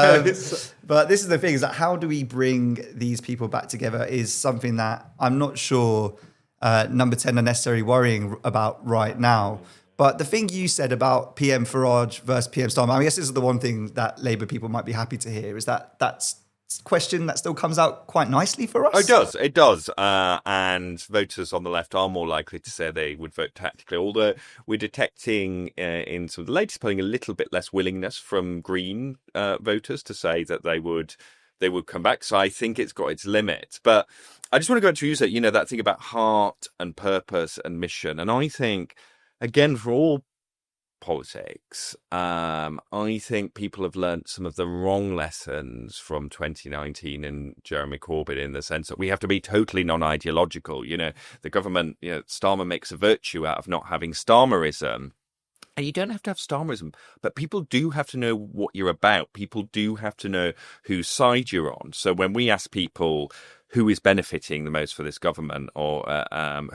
But this is the thing, is that how do we bring these people back together is something that I'm not sure Number 10 are necessarily worrying about right now. But the thing you said about PM Farage versus PM Starmer, I guess this is the one thing that Labour people might be happy to hear, is that that's question that still comes out quite nicely for us. It does. And voters on the left are more likely to say they would vote tactically, although we're detecting in some of the latest polling a little bit less willingness from Green voters to say that they would come back. So I think it's got its limits. But I just want to go to use it, that thing about heart and purpose and mission. And I think, again, for all politics, I think people have learnt some of the wrong lessons from 2019 and Jeremy Corbyn, in the sense that we have to be totally non-ideological. The government, Starmer makes a virtue out of not having Starmerism. And you don't have to have Starmerism, but people do have to know what you're about. People do have to know whose side you're on. So when we ask people who is benefiting the most for this government, or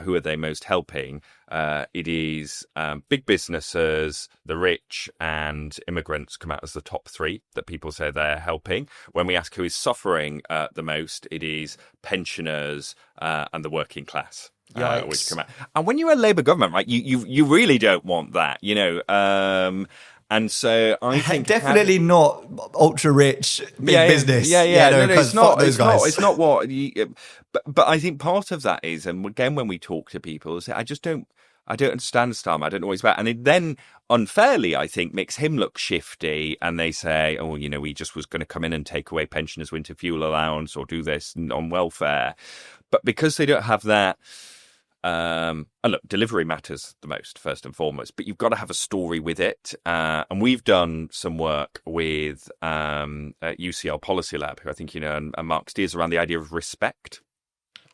who are they most helping, it is big businesses, the rich, and immigrants come out as the top three that people say they're helping. When we ask who is suffering the most, it is pensioners and the working class. Which come out. And when you're a Labour government, right, you really don't want that, and so I think definitely not ultra rich big business. No, it's not. It's not what. But I think part of that is, and again, when we talk to people, say, I don't understand Starmer. I don't know what he's about, and it then unfairly, I think, makes him look shifty. And they say, oh, he just was going to come in and take away pensioners' winter fuel allowance or do this on welfare. But because they don't have that. And look, delivery matters the most, first and foremost, but you've got to have a story with it. And we've done some work with UCL Policy Lab, who I think and Mark steers around the idea of respect.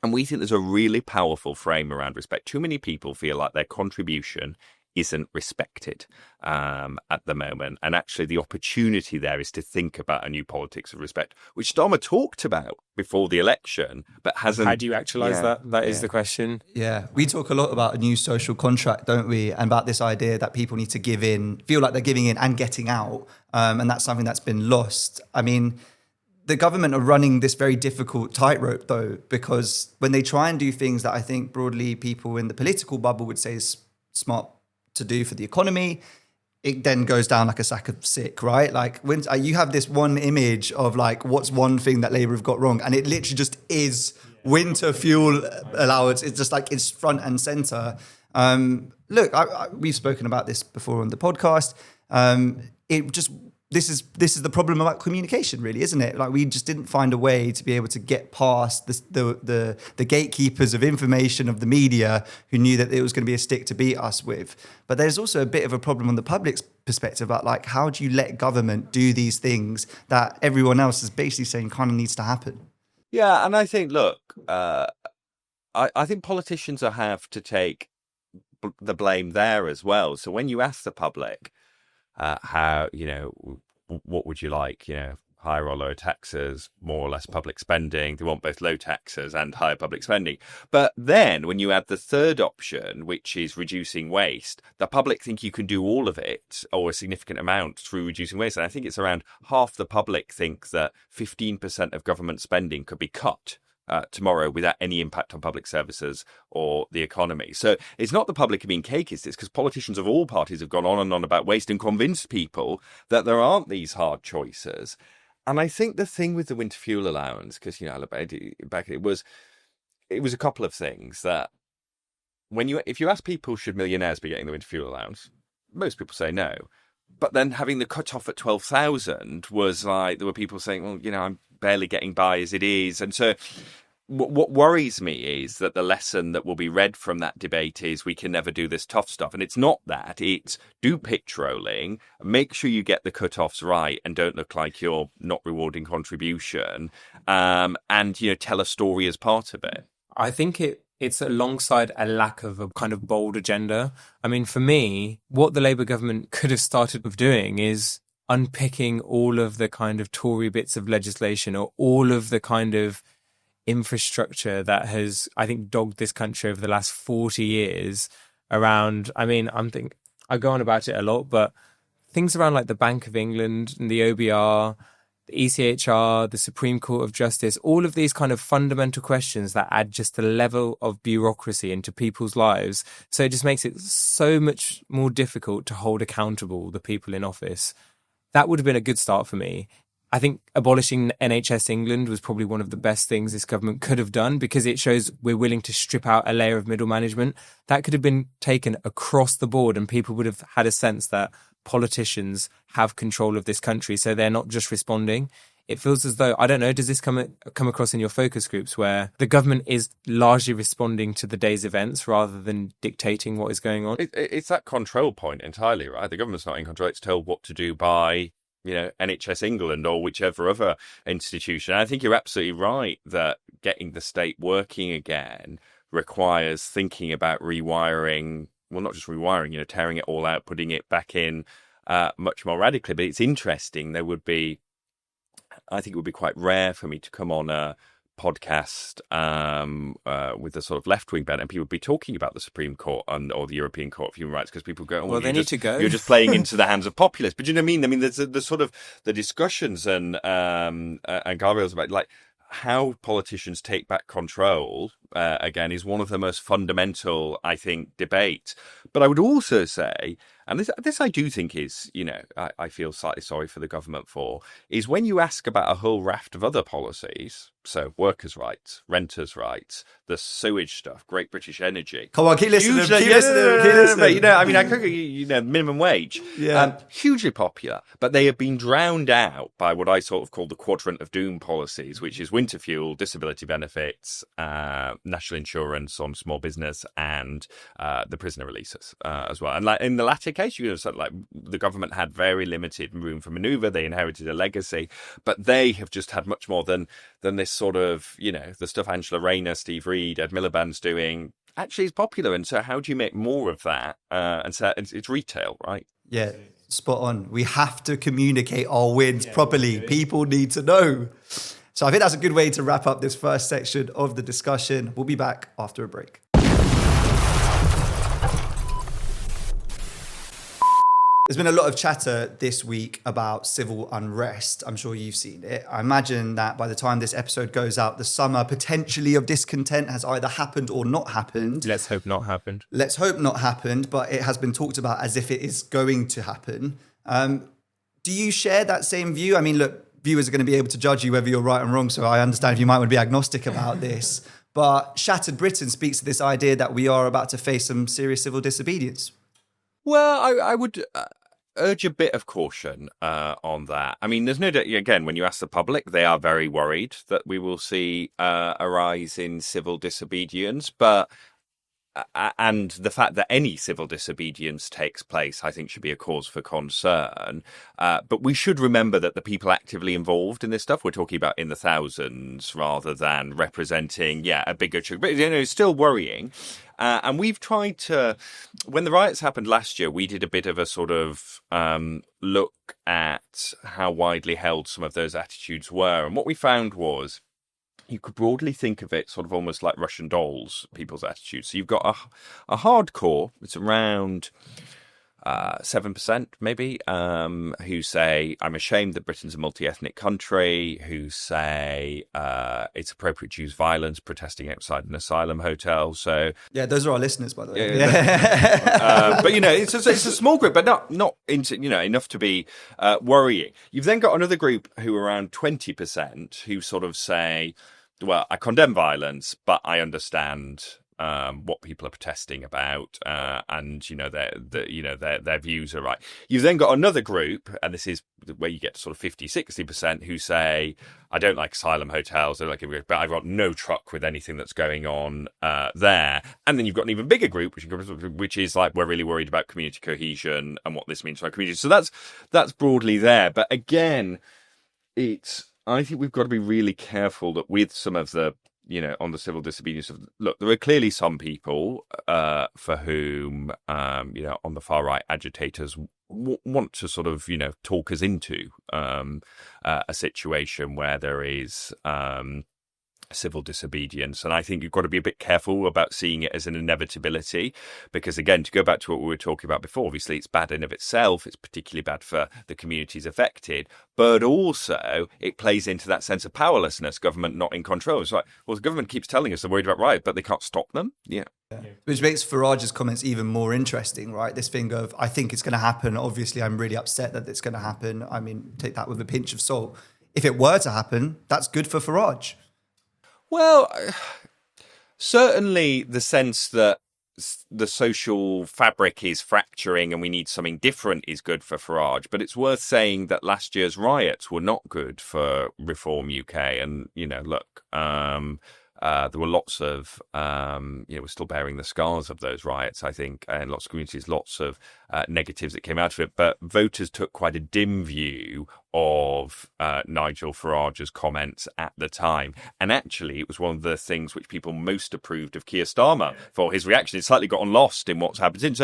And we think there's a really powerful frame around respect. Too many people feel like their contribution isn't respected at the moment. And actually the opportunity there is to think about a new politics of respect, which Starmer talked about before the election, but hasn't. How do you actualise that? That is the question. Yeah. We talk a lot about a new social contract, don't we? And about this idea that people need to give in, feel like they're giving in and getting out. And that's something that's been lost. I mean, the government are running this very difficult tightrope, though, because when they try and do things that I think broadly people in the political bubble would say is smart to do for the economy, it then goes down like a sack of sick, right? Like when you have this one image of like, what's one thing that Labour have got wrong? And it literally just is winter fuel allowance. It's just like, it's front and centre. Look, we've spoken about this before on the podcast. This is the problem about communication, really, isn't it? Like, we just didn't find a way to be able to get past the gatekeepers of information, of the media, who knew that it was going to be a stick to beat us with. But there's also a bit of a problem on the public's perspective about, like, how do you let government do these things that everyone else is basically saying kind of needs to happen? Yeah, and I think, look, I think politicians have to take the blame there as well. So when you ask the public, how, what would you like, higher or lower taxes, more or less public spending. They want both low taxes and higher public spending. But then when you add the third option, which is reducing waste, the public think you can do all of it or a significant amount through reducing waste. And I think it's around half the public think that 15% of government spending could be cut tomorrow without any impact on public services or the economy. So it's not the public being cakeist, it's because politicians of all parties have gone on and on about waste and convinced people that there aren't these hard choices. And I think the thing with the winter fuel allowance, because back it was a couple of things that if you ask people, should millionaires be getting the winter fuel allowance, most people say no. But then having the cut off at 12,000 was like, there were people saying, well, barely getting by as it is. And so what worries me is that the lesson that will be read from that debate is we can never do this tough stuff. And it's not that. It's do pitch rolling, make sure you get the cutoffs right and don't look like you're not rewarding contribution, and, tell a story as part of it. I think it's alongside a lack of a kind of bold agenda. I mean, for me, what the Labour government could have started with doing is unpicking all of the kind of Tory bits of legislation or all of the kind of infrastructure that has, I think, dogged this country over the last 40 years around, I mean, I go on about it a lot, but things around like the Bank of England and the OBR, the ECHR, the Supreme Court of Justice, all of these kind of fundamental questions that add just a level of bureaucracy into people's lives. So it just makes it so much more difficult to hold accountable the people in office. That would have been a good start for me. I think abolishing NHS England was probably one of the best things this government could have done, because it shows we're willing to strip out a layer of middle management. That could have been taken across the board and people would have had a sense that politicians have control of this country, so they're not just responding. It feels as though, I don't know, does this come across in your focus groups where the government is largely responding to the day's events rather than dictating what is going on? It's that control point entirely, right? The government's not in control. It's told what to do by NHS England or whichever other institution. I think you're absolutely right that getting the state working again requires thinking about rewiring, well, not just rewiring, tearing it all out, putting it back in much more radically. But it's interesting. I think it would be quite rare for me to come on a podcast with a sort of left-wing bent and people would be talking about the Supreme Court or the European Court of Human Rights, because people go, well, they need to go. You're just playing into the hands of populists. But you know what I mean? I mean, there's the sort of the discussions and guardrails about like how politicians take back control, again, is one of the most fundamental, I think, debates. But I would also say, and this I do think is, I feel slightly sorry for the government for, is when you ask about a whole raft of other policies, so workers' rights, renters' rights, the sewage stuff, Great British Energy. Come on, keep listening. Keep listening. I mean, I could, minimum wage. Yeah. Hugely popular, but they have been drowned out by what I sort of call the quadrant of doom policies, which is winter fuel, disability benefits, national insurance on small business, and the prisoner releases as well. And like in the latter case, like the government had very limited room for manoeuvre. They inherited a legacy, but they have just had much more than this sort of, the stuff Angela Rayner, Steve Reed, Ed Miliband's doing actually is popular. And so how do you make more of that? And so it's retail, right? Yeah, spot on. We have to communicate our wins properly. People need to know. So I think that's a good way to wrap up this first section of the discussion. We'll be back after a break. There's been a lot of chatter this week about civil unrest. I'm sure you've seen it. I imagine that by the time this episode goes out, the summer potentially of discontent has either happened or not happened. Let's hope not happened. Let's hope not happened, but it has been talked about as if it is going to happen. Do you share that same view? I mean, look, viewers are going to be able to judge you whether you're right and wrong, so I understand if you might want to be agnostic about this. But Shattered Britain speaks to this idea that we are about to face some serious civil disobedience. Well, I would urge a bit of caution on that. I mean, there's no doubt, again, when you ask the public, they are very worried that we will see a rise in civil disobedience. But and the fact that any civil disobedience takes place, I think, should be a cause for concern. But we should remember that the people actively involved in this stuff, we're talking about in the thousands rather than representing, a bigger chunk. But, it's still worrying. And we've tried to, when the riots happened last year, we did a bit of a sort of look at how widely held some of those attitudes were. And what we found was, you could broadly think of it sort of almost like Russian dolls, people's attitudes. So you've got a hardcore, it's around 7% maybe, who say, I'm ashamed that Britain's a multi-ethnic country, who say it's appropriate to use violence protesting outside an asylum hotel. So yeah, those are our listeners, by the way. But it's a small group, but not into, enough to be worrying. You've then got another group who are around 20% who sort of say, well, I condemn violence, but I understand what people are protesting about, and their views are right. You've then got another group, and this is where you get to sort of 50-60%, who say, I don't like asylum hotels, I don't like, but I've got no truck with anything that's going on there. And then you've got an even bigger group, which is like, we're really worried about community cohesion and what this means for our community. So that's broadly there. But again, I think we've got to be really careful that with some of the, on the civil disobedience look, there are clearly some people for whom, on the far right, agitators want to sort of, talk us into a situation where there is civil disobedience. And I think you've got to be a bit careful about seeing it as an inevitability, because again, to go back to what we were talking about before, obviously it's bad in of itself. It's particularly bad for the communities affected, but also it plays into that sense of powerlessness, government not in control. It's like, well, the government keeps telling us they're worried about riots, but they can't stop them. Yeah. Which makes Farage's comments even more interesting, right? This thing of, I think it's going to happen. Obviously, I'm really upset that it's going to happen. I mean, take that with a pinch of salt. If it were to happen, that's good for Farage. Well, certainly the sense that the social fabric is fracturing and we need something different is good for Farage. But it's worth saying that last year's riots were not good for Reform UK. And, look, there were lots of, we're still bearing the scars of those riots, I think, and lots of communities, lots of negatives that came out of it. But voters took quite a dim view of Nigel Farage's comments at the time. And actually, it was one of the things which people most approved of Keir Starmer for his reaction. It's slightly gotten lost in what's happened since.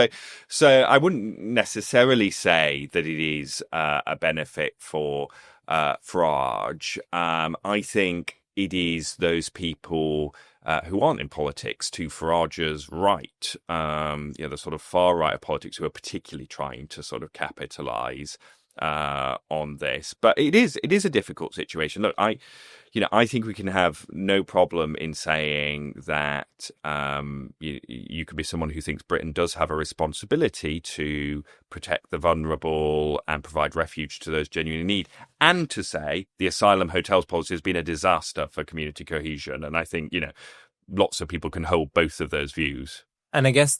So I wouldn't necessarily say that it is a benefit for Farage. I think it is those people who aren't in politics, to Farage's right, the sort of far right of politics, who are particularly trying to sort of capitalise on this. But it is a difficult situation. Look, I think we can have no problem in saying that you could be someone who thinks Britain does have a responsibility to protect the vulnerable and provide refuge to those genuinely in need, and to say the asylum hotels policy has been a disaster for community cohesion. And I think, lots of people can hold both of those views. And I guess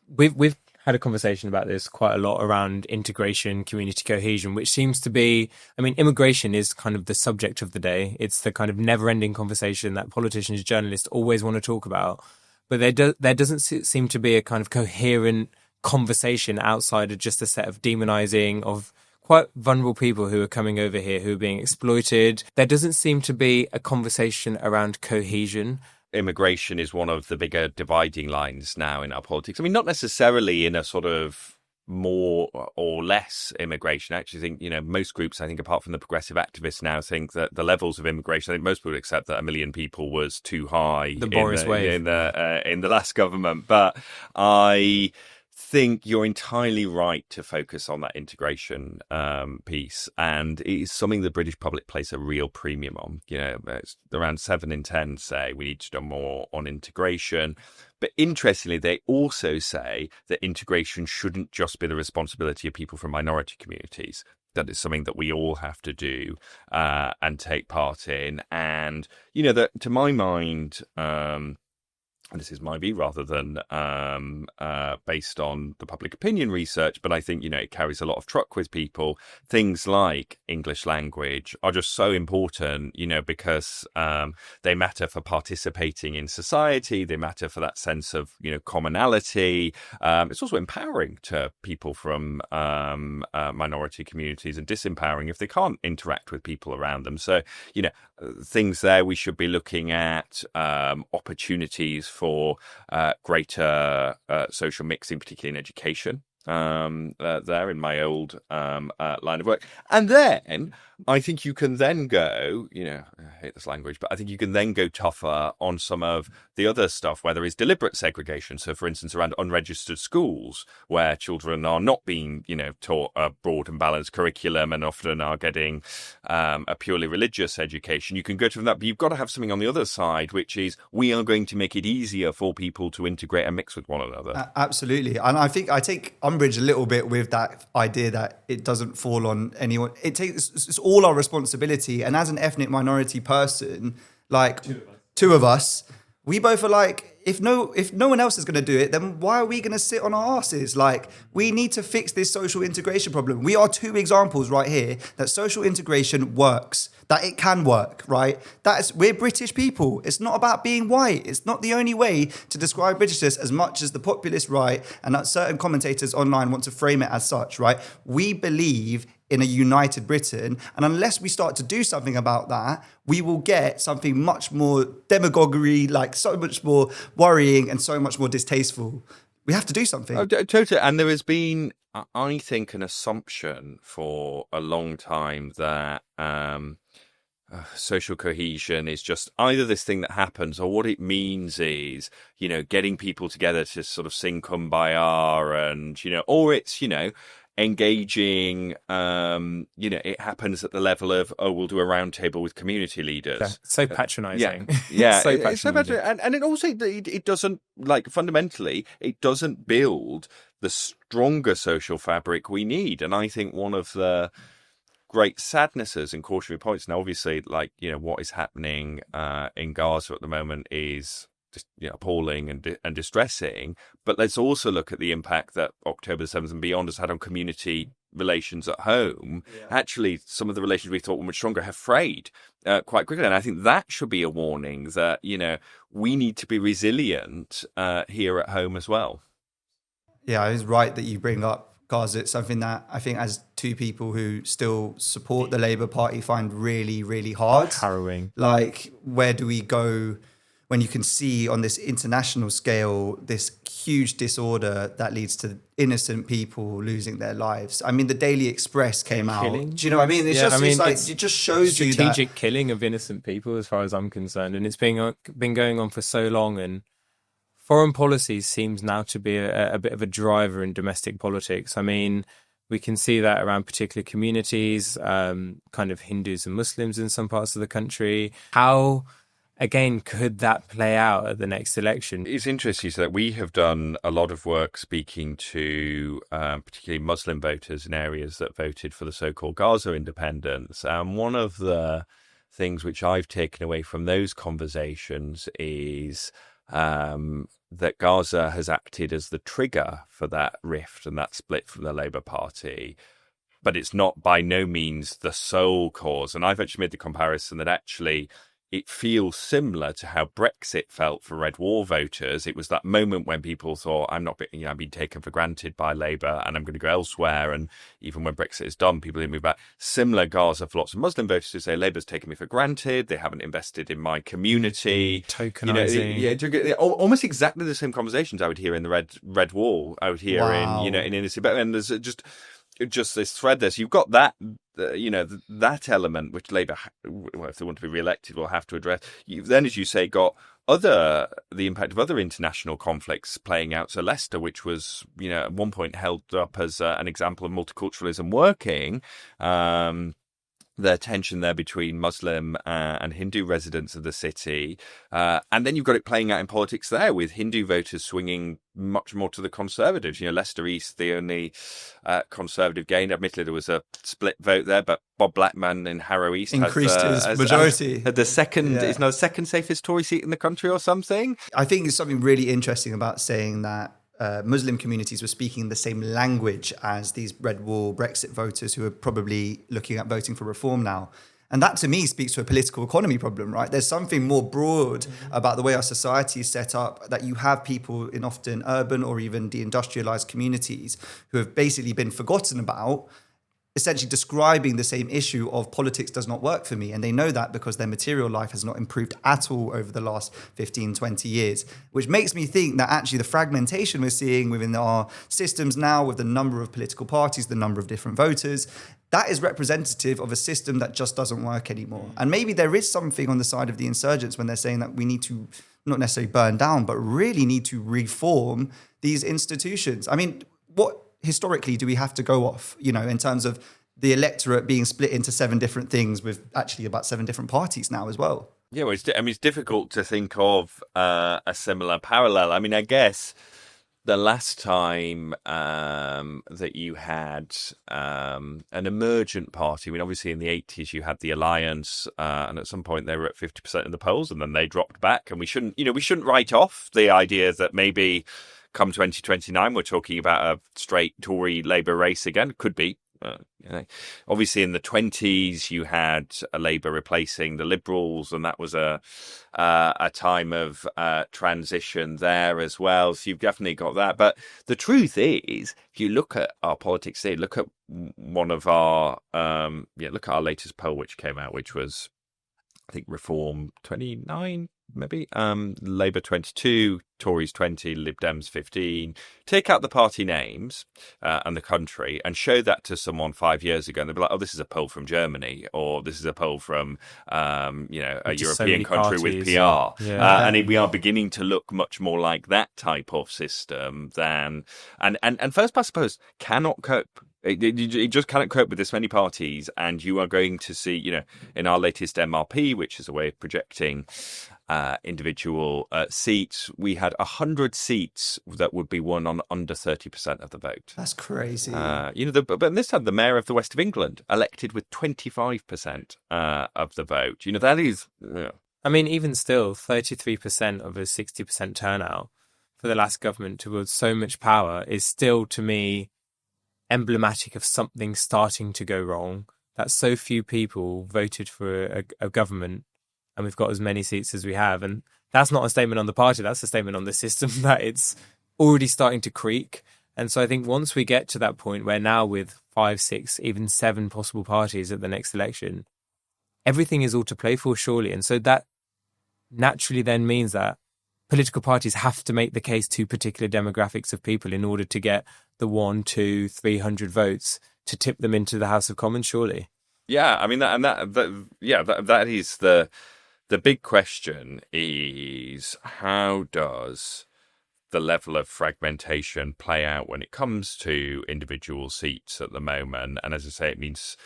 we've had a conversation about this quite a lot around integration, community cohesion, which seems to be, immigration is kind of the subject of the day. It's the kind of never-ending conversation that politicians, journalists always want to talk about. But there doesn't seem to be a kind of coherent conversation outside of just a set of demonizing of quite vulnerable people who are coming over here, who are being exploited. There doesn't seem to be a conversation around cohesion. Immigration is one of the bigger dividing lines now in our politics. Not necessarily in a sort of more or less immigration. I actually think, most groups, apart from the progressive activists now, think that the levels of immigration, I think most people would accept that 1 million people was too high the Boris wave in the last government. But I think you're entirely right to focus on that integration piece, and it is something the British public place a real premium on. It's around 7 in 10 say we need to do more on integration. But interestingly, they also say that integration shouldn't just be the responsibility of people from minority communities, that it's something that we all have to do and take part in. And, that to my mind, and this is my view rather than based on the public opinion research, but I think, it carries a lot of truck with people. Things like English language are just so important, because they matter for participating in society. They matter for that sense of, commonality. It's also empowering to people from minority communities, and disempowering if they can't interact with people around them. So, things there we should be looking at, opportunities for greater social mixing, particularly in education. There in my old line of work. And then I think you can then go, I hate this language, but I think you can then go tougher on some of the other stuff where there is deliberate segregation. So, for instance, around unregistered schools where children are not being, taught a broad and balanced curriculum and often are getting a purely religious education. You can go to that, but you've got to have something on the other side, which is we are going to make it easier for people to integrate and mix with one another. Absolutely. And I think I take umbrage a little bit with that idea that it doesn't fall on anyone. It's all our responsibility. And as an ethnic minority person, like two of us, we both are like, if no one else is going to do it, then why are we going to sit on our asses? Like, we need to fix this social integration problem. We are two examples right here that social integration works, that it can work, right? We're British people. It's not about being white. It's not the only way to describe Britishness, as much as the populist right and that certain commentators online want to frame it as such, right? We believe in a united Britain. And unless we start to do something about that, we will get something much more demagoguery, like so much more worrying and so much more distasteful. We have to do something. Oh, totally. And there has been, I think, an assumption for a long time that social cohesion is just either this thing that happens, or what it means is, getting people together to sort of sing Kumbaya and, or it's, engaging, it happens at the level of, we'll do a round table with community leaders. Yeah, so patronising. Yeah. It's so patronising. And it also, it doesn't, like, fundamentally, it doesn't build the stronger social fabric we need. And I think one of the great sadnesses and cautionary points, now obviously, like, what is happening in Gaza at the moment is just appalling and distressing, but let's also look at the impact that October the 7th and beyond has had on community relations at home. Actually, some of the relations we thought were much stronger have frayed quite quickly, and I think that should be a warning that we need to be resilient here at home as well. Yeah, it's right that you bring up Gaza. It's something that I think, as two people who still support the Labour Party, find really, really hard. Harrowing. Like, where do we go when you can see on this international scale this huge disorder that leads to innocent people losing their lives? I mean, the Daily Express came out. Killing. Do you know what I mean? It's it just shows you that strategic killing of innocent people, as far as I'm concerned, and it's been going on for so long. And foreign policy seems now to be a bit of a driver in domestic politics. I mean, we can see that around particular communities, kind of Hindus and Muslims in some parts of the country. How, again, could that play out at the next election? It's interesting that we have done a lot of work speaking to particularly Muslim voters in areas that voted for the so-called Gaza independence. And one of the things which I've taken away from those conversations is that Gaza has acted as the trigger for that rift and that split from the Labour Party. But it's not by no means the sole cause. And I've actually made the comparison that actually it feels similar to how Brexit felt for Red Wall voters. It was that moment when people thought, I'm being taken for granted by Labour and I'm going to go elsewhere. And even when Brexit is done, people didn't move back. Similar Gaza for lots of Muslim voters who say Labour's taken me for granted. They haven't invested in my community. Tokenising. Almost exactly the same conversations I would hear in the Red Wall out here in inner city. And there's just this thread there. So you've got that, that element which Labour, if they want to be re-elected, will have to address. You've then, as you say, got the impact of other international conflicts playing out. So Leicester, which was, at one point held up as an example of multiculturalism working, the tension there between Muslim and Hindu residents of the city. And then you've got it playing out in politics there with Hindu voters swinging much more to the Conservatives. Leicester East, the only Conservative gain. Admittedly, there was a split vote there, but Bob Blackman in Harrow East increased his majority. Had the second, is now the second safest Tory seat in the country or something. I think there's something really interesting about saying that Muslim communities were speaking the same language as these Red Wall Brexit voters who are probably looking at voting for reform now. And that, to me, speaks to a political economy problem, right? There's something more broad about the way our society is set up, that you have people in often urban or even deindustrialized communities who have basically been forgotten about, essentially describing the same issue of politics does not work for me. And they know that because their material life has not improved at all over the last 15, 20 years, which makes me think that actually the fragmentation we're seeing within our systems now, with the number of political parties, the number of different voters, that is representative of a system that just doesn't work anymore. And maybe there is something on the side of the insurgents when they're saying that we need to not necessarily burn down, but really need to reform these institutions. I mean, what historically do we have to go off, in terms of the electorate being split into 7 different things with actually about 7 different parties now as well? Yeah, well, it's difficult to think of a similar parallel. I mean, I guess the last time that you had an emergent party. I mean, obviously in the 80s you had the Alliance, and at some point they were at 50% in the polls, and then they dropped back. And we shouldn't write off the idea that maybe come 2029 we're talking about a straight Tory Labour race again. Could be. Obviously in the 20s you had a Labour replacing the Liberals, and that was a time of transition there as well, so you've definitely got that. But the truth is, if you look at our politics today, look at one of our look at our latest poll which came out, which was, I think, Reform 29 maybe, Labour 22, Tories 20, Lib Dems 15. Take out the party names and the country and show that to someone 5 years ago, and they'll be like, oh, this is a poll from Germany, or this is a poll from a European country with PR. And we are beginning to look much more like that type of system than... And First Past the Post cannot cope. It just cannot cope with this many parties, and you are going to see, in our latest MRP, which is a way of projecting individual seats, we had 100 seats that would be won on under 30% of the vote. That's crazy. But this time the mayor of the West of England elected with 25% of the vote. That is... I mean, even still, 33% of a 60% turnout for the last government to wield so much power is still, to me, emblematic of something starting to go wrong, that so few people voted for a government and we've got as many seats as we have. And that's not a statement on the party, that's a statement on the system, that it's already starting to creak. And so I think once we get to that point where now with 5, 6, even 7 possible parties at the next election, everything is all to play for, surely. And so that naturally then means that political parties have to make the case to particular demographics of people in order to get the 100, 200, 300 votes to tip them into the House of Commons, surely. Yeah, I mean, that is the big question: is how does the level of fragmentation play out when it comes to individual seats at the moment? And as I say, it means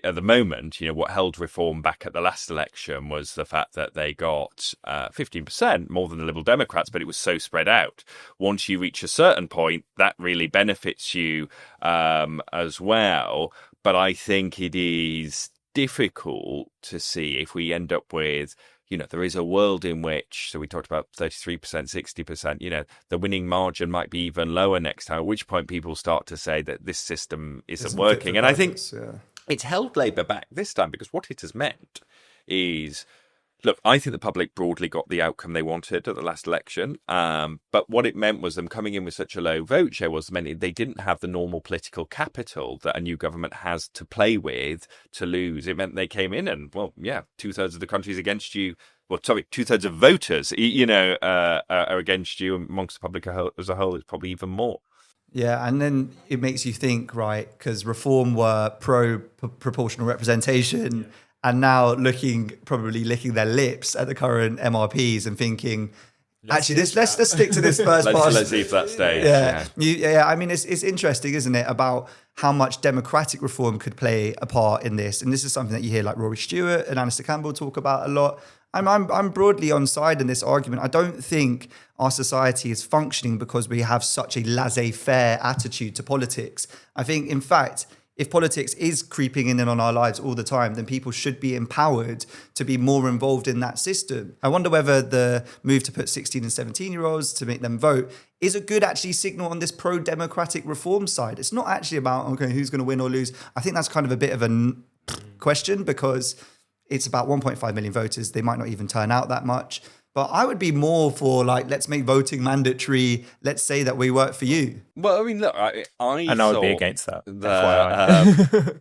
at the moment, what held Reform back at the last election was the fact that they got 15% more than the Liberal Democrats, but it was so spread out. Once you reach a certain point, that really benefits you as well. But I think it is difficult to see if we end up with, there is a world in which, so we talked about 33%, 60%, the winning margin might be even lower next time, at which point people start to say that this system isn't working. And I think it's held Labour back this time because what it has meant is, look, I think the public broadly got the outcome they wanted at the last election. But what it meant was them coming in with such a low vote share was they didn't have the normal political capital that a new government has to play with to lose. It meant they came in and, 2/3 of the country's against you. Well, sorry, 2/3 of voters, are against you. Amongst the public as a whole, it's probably even more. Yeah, and then it makes you think, right, because Reform were pro-proportional representation, and now probably licking their lips at the current MRPs and thinking, let's stick to this first part. Let's see if that stays. Yeah. I mean, it's interesting, isn't it, about how much democratic reform could play a part in this. And this is something that you hear like Rory Stewart and Alistair Campbell talk about a lot. I'm broadly on side in this argument. I don't think our society is functioning because we have such a laissez-faire attitude to politics. I think, in fact, if politics is creeping in and on our lives all the time, then people should be empowered to be more involved in that system. I wonder whether the move to put 16 and 17-year-olds to make them vote is a good actually signal on this pro-democratic reform side. It's not actually about, okay, who's going to win or lose. I think that's kind of a bit of a question because it's about 1.5 million voters. They might not even turn out that much. But I would be more for, let's make voting mandatory. Let's say that we work for you. Well, I mean, look, I would be against that.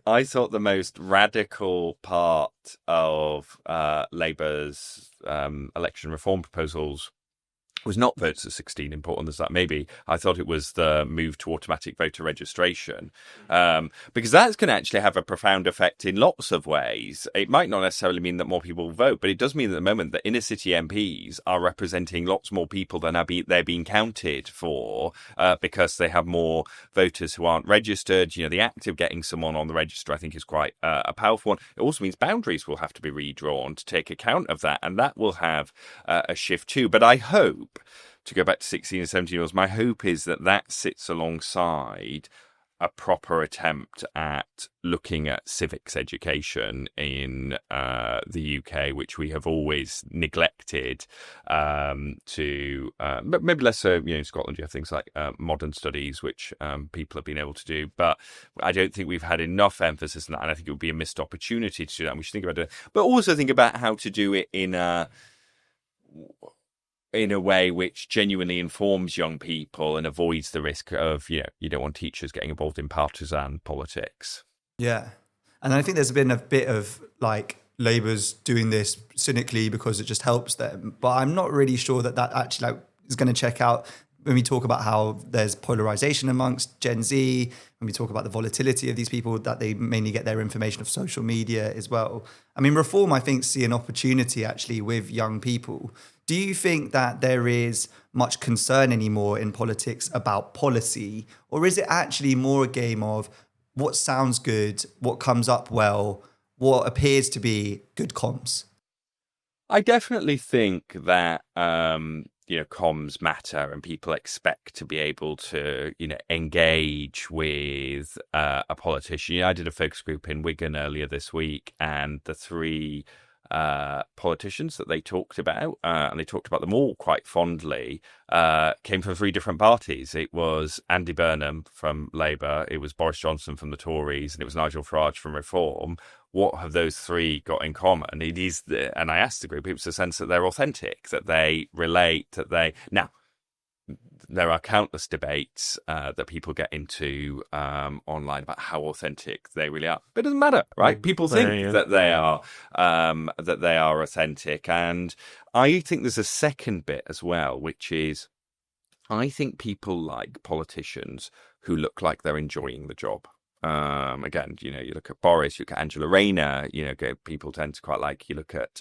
I thought the most radical part of Labour's election reform proposals was not votes at 16, important as that may be. I thought it was the move to automatic voter registration, because that's going to actually have a profound effect in lots of ways. It might not necessarily mean that more people vote, but it does mean at the moment that inner city MPs are representing lots more people than they're being counted for, because they have more voters who aren't registered. The act of getting someone on the register, I think, is quite a powerful one. It also means boundaries will have to be redrawn to take account of that, and that will have a shift too. But I hope to go back to 16 and 17-year-olds. My hope is that sits alongside a proper attempt at looking at civics education in the UK, which we have always neglected but maybe less so, in Scotland you have things like modern studies, which people have been able to do, but I don't think we've had enough emphasis on that, and I think it would be a missed opportunity to do that, and we should think about it, but also think about how to do it in a way which genuinely informs young people and avoids the risk of, you don't want teachers getting involved in partisan politics. Yeah. And I think there's been a bit of Labour's doing this cynically because it just helps them. But I'm not really sure that actually is going to check out when we talk about how there's polarization amongst Gen Z, when we talk about the volatility of these people, that they mainly get their information of social media as well. I mean, Reform, I think, see an opportunity actually with young people. Do you think that there is much concern anymore in politics about policy, or is it actually more a game of what sounds good, what comes up well, what appears to be good comms? I definitely think that comms matter, and people expect to be able to engage with a politician. I did a focus group in Wigan earlier this week, and the three politicians that they talked about, and they talked about them all quite fondly, came from three different parties. It was Andy Burnham from Labour, it was Boris Johnson from the Tories, and it was Nigel Farage from Reform. What have those three got in common? It is, and I asked the group, it was the sense that they're authentic, that they relate, that they... Now, there are countless debates that people get into online about how authentic they really are, but it doesn't matter, right? People think that they are authentic, and I think there's a second bit as well, which is I think people like politicians who look like they're enjoying the job. Again, you look at Boris, you look at Angela Rayner, people tend to quite like, you look at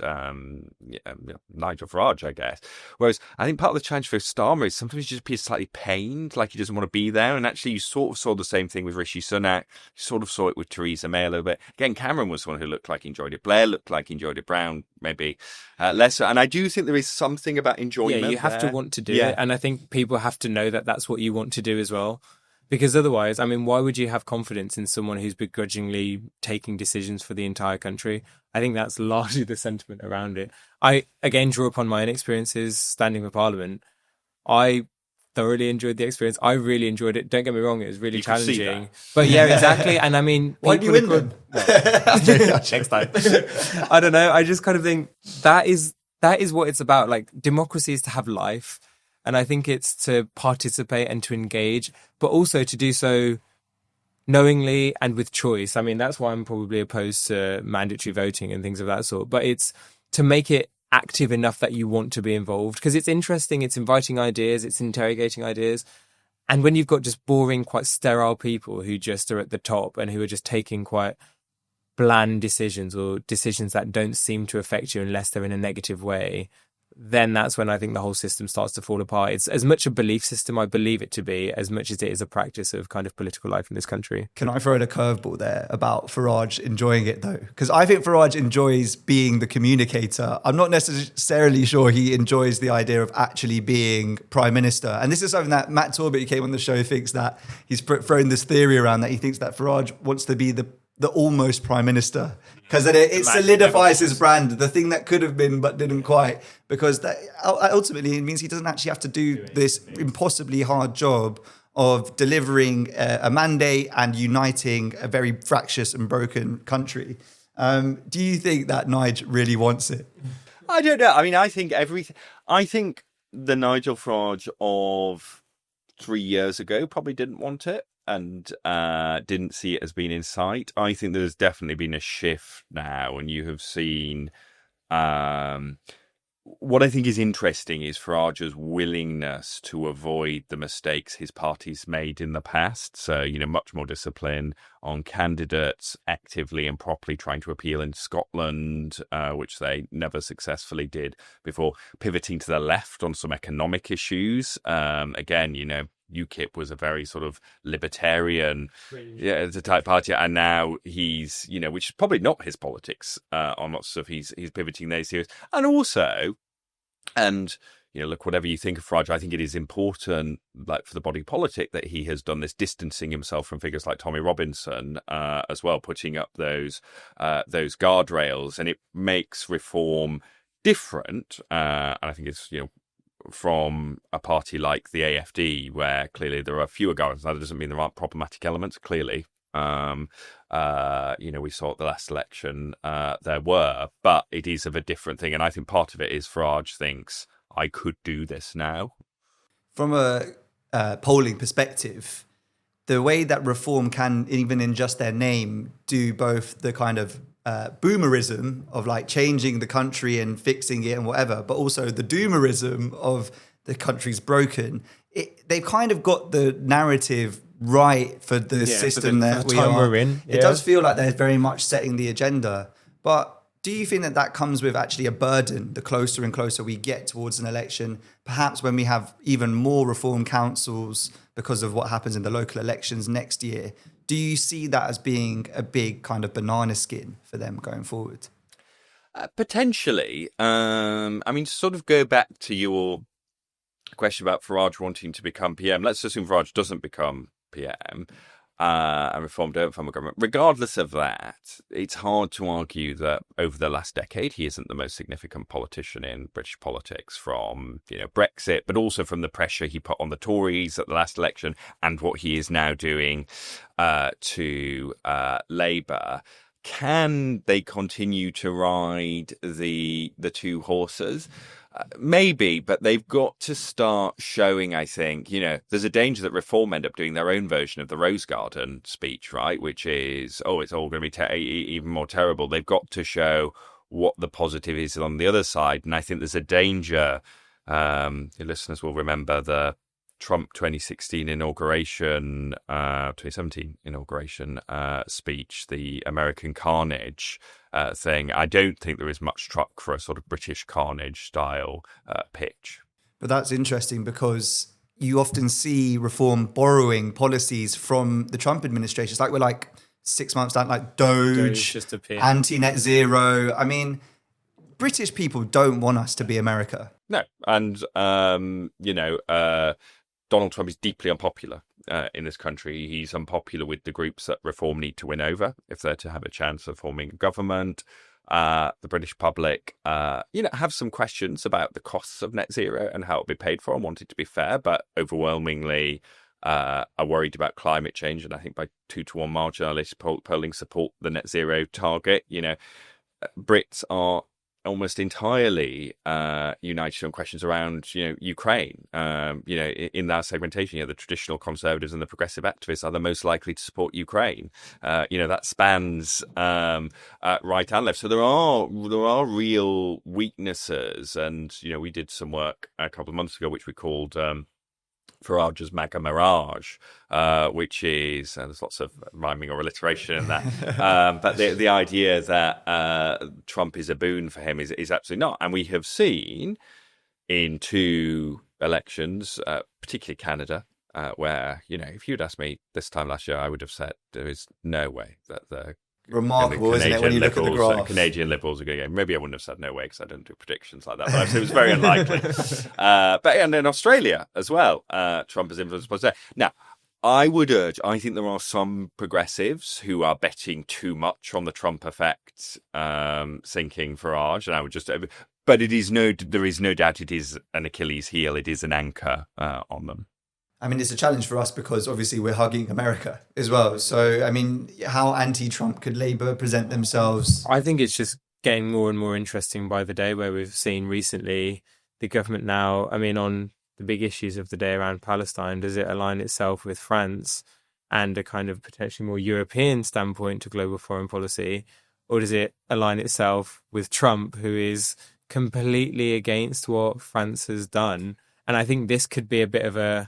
Nigel Farage, I guess. Whereas I think part of the challenge for Starmer is sometimes he just appears slightly pained, like he doesn't want to be there. And actually, you sort of saw the same thing with Rishi Sunak. You sort of saw it with Theresa May a little bit. Again, Cameron was someone who looked like he enjoyed it. Blair looked like he enjoyed it. Brown, maybe less so. And I do think there is something about enjoyment. Yeah, you have to want to do it. And I think people have to know that that's what you want to do as well. Because otherwise, I mean, why would you have confidence in someone who's begrudgingly taking decisions for the entire country? I think that's largely the sentiment around it. I, again, draw upon my own experiences standing for Parliament. I thoroughly enjoyed the experience. I really enjoyed it. Don't get me wrong, it was really challenging. But yeah, exactly. And I mean... Why do you win them? Next time. I don't know. I just kind of think that is what it's about. Like, democracy is to have life. And I think it's to participate and to engage, but also to do so knowingly and with choice. I mean, that's why I'm probably opposed to mandatory voting and things of that sort. But it's to make it active enough that you want to be involved, because it's interesting, it's inviting ideas, it's interrogating ideas. And when you've got just boring, quite sterile people who just are at the top and who are just taking quite bland decisions or decisions that don't seem to affect you unless they're in a negative way, then that's when I think the whole system starts to fall apart. It's as much a belief system, I believe it to be, as much as it is a practice of kind of political life in this country. Can I throw in a curveball there about Farage enjoying it, though? Because I think Farage enjoys being the communicator. I'm not necessarily sure he enjoys the idea of actually being Prime Minister. And this is something that Matt Torbett, who came on the show, thinks that he's thrown this theory around that he thinks that Farage wants to be the almost Prime Minister, because it solidifies his brand, the thing that could have been but didn't quite, because that ultimately it means he doesn't actually have to do this impossibly hard job of delivering a mandate and uniting a very fractious and broken country. Do you think that Nigel really wants it? I don't know. I mean, I think the Nigel Farage of 3 years ago probably didn't want it and didn't see it as being in sight. I think there's definitely been a shift now, and you have seen what I think is interesting is Farage's willingness to avoid the mistakes his party's made in the past. So, much more discipline on candidates, actively and properly trying to appeal in Scotland, which they never successfully did before, pivoting to the left on some economic issues. Again, UKIP was a very sort of libertarian type party, and now he's, which is probably not his politics on lots of stuff. He's pivoting those areas, and also, look, whatever you think of Farage, I think it is important, like for the body politic, that he has done this, distancing himself from figures like Tommy Robinson as well, putting up those guardrails, and it makes reform different. And I think it's from a party like the AFD, where clearly there are fewer guardrails. Now, that doesn't mean there aren't problematic elements. Clearly, we saw at the last election there were, but it is of a different thing. And I think part of it is Farage thinks, I could do this now. From a polling perspective, the way that reform can, even in just their name, do both the kind of boomerism of like changing the country and fixing it and whatever, but also the doomerism of the country's broken. They've kind of got the narrative right for the system that we are. We're in. It does feel like they're very much setting the agenda. But do you think that comes with actually a burden the closer and closer we get towards an election, perhaps when we have even more reform councils because of what happens in the local elections next year? Do you see that as being a big kind of banana skin for them going forward? Potentially. To sort of go back to your question about Farage wanting to become PM, let's assume Farage doesn't become PM. And Reform don't form a government. Regardless of that, it's hard to argue that over the last decade, he isn't the most significant politician in British politics, from Brexit, but also from the pressure he put on the Tories at the last election and what he is now doing to Labour. Can they continue to ride the two horses? Maybe, but they've got to start showing, I think, there's a danger that Reform end up doing their own version of the Rose Garden speech, right? Which is, it's all going to be even more terrible. They've got to show what the positive is on the other side. And I think there's a danger. Your listeners will remember the Trump 2016 inauguration, 2017 inauguration speech, the American Carnage thing. I don't think there is much truck for a sort of British Carnage style pitch. But that's interesting because you often see Reform borrowing policies from the Trump administration. It's like we're like 6 months down, like Doge just appear. Anti-net zero. I mean, British people don't want us to be America. No. And, Donald Trump is deeply unpopular in this country. He's unpopular with the groups that Reform need to win over if they're to have a chance of forming a government. The British public, have some questions about the costs of net zero and how it'll be paid for and want it to be fair, but overwhelmingly are worried about climate change. And I think by 2-1 margin, our latest polling support the net zero target. Brits are almost entirely united on questions around, Ukraine. In that segmentation, the traditional conservatives and the progressive activists are the most likely to support Ukraine. That spans right and left. So there are real weaknesses, and we did some work a couple of months ago, which we called Farage's MAGA Mirage, which is, there's lots of rhyming or alliteration in that, but the idea that Trump is a boon for him is absolutely not. And we have seen in 2 elections, particularly Canada, where, if you'd asked me this time last year, I would have said there is no way that the remarkable, isn't it, when you look at the graph? Canadian Liberals are going to go. Maybe I wouldn't have said no way because I don't do predictions like that, but I'd say it was very unlikely. And in Australia as well, Trump has influenced policy there. Now, I think there are some progressives who are betting too much on the Trump effect, sinking Farage, and I would just... But there is no doubt it is an Achilles heel. It is an anchor on them. I mean, it's a challenge for us because obviously we're hugging America as well. So, I mean, how anti-Trump could Labour present themselves? I think it's just getting more and more interesting by the day, where we've seen recently the government now, on the big issues of the day around Palestine, does it align itself with France and a kind of potentially more European standpoint to global foreign policy? Or does it align itself with Trump, who is completely against what France has done? And I think this could be a bit of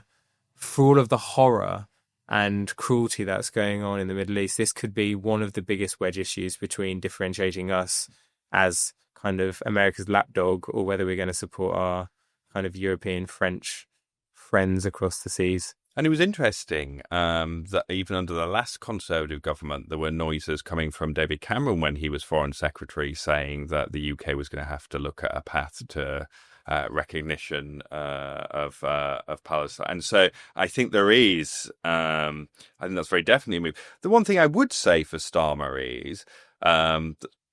for all of the horror and cruelty that's going on in the Middle East, this could be one of the biggest wedge issues between differentiating us as kind of America's lapdog, or whether we're going to support our kind of European French friends across the seas. And it was interesting that even under the last Conservative government, there were noises coming from David Cameron when he was Foreign Secretary saying that the UK was going to have to look at a path to recognition of Palestine. And so I think there is, I think that's very definitely a move. The one thing I would say for Starmer is,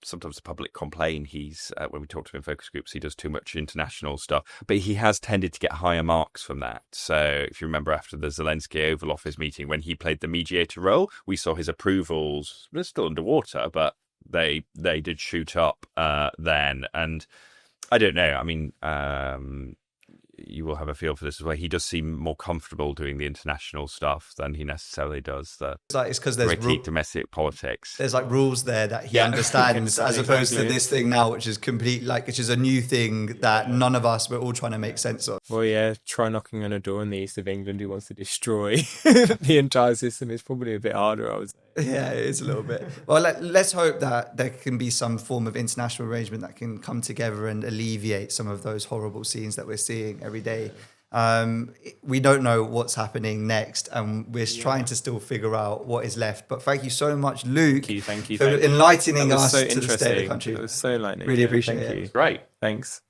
sometimes the public complain he's, when we talk to him in focus groups, he does too much international stuff, but he has tended to get higher marks from that. So if you remember after the Zelensky Oval Office meeting, when he played the mediator role, we saw his approvals, they're still underwater, but they did shoot up then. And I don't know, I mean, you will have a feel for this as well. He does seem more comfortable doing the international stuff than he necessarily does the it's because there's domestic politics. There's like rules there that he understands, as opposed to this thing now, which is complete, like, which is a new thing that none of us, we're all trying to make sense of. Well, yeah, try knocking on a door in the east of England who wants to destroy the entire system. It's probably a bit harder, I would say. Yeah, it is a little bit. Well, let's hope that there can be some form of international arrangement that can come together and alleviate some of those horrible scenes that we're seeing every day. We don't know what's happening next, and we're trying to still figure out what is left. But thank you so much, Luke, Thank you. for enlightening us so to the state of the country. It was so enlightening. Really appreciate Thank it. you. Great. Thanks.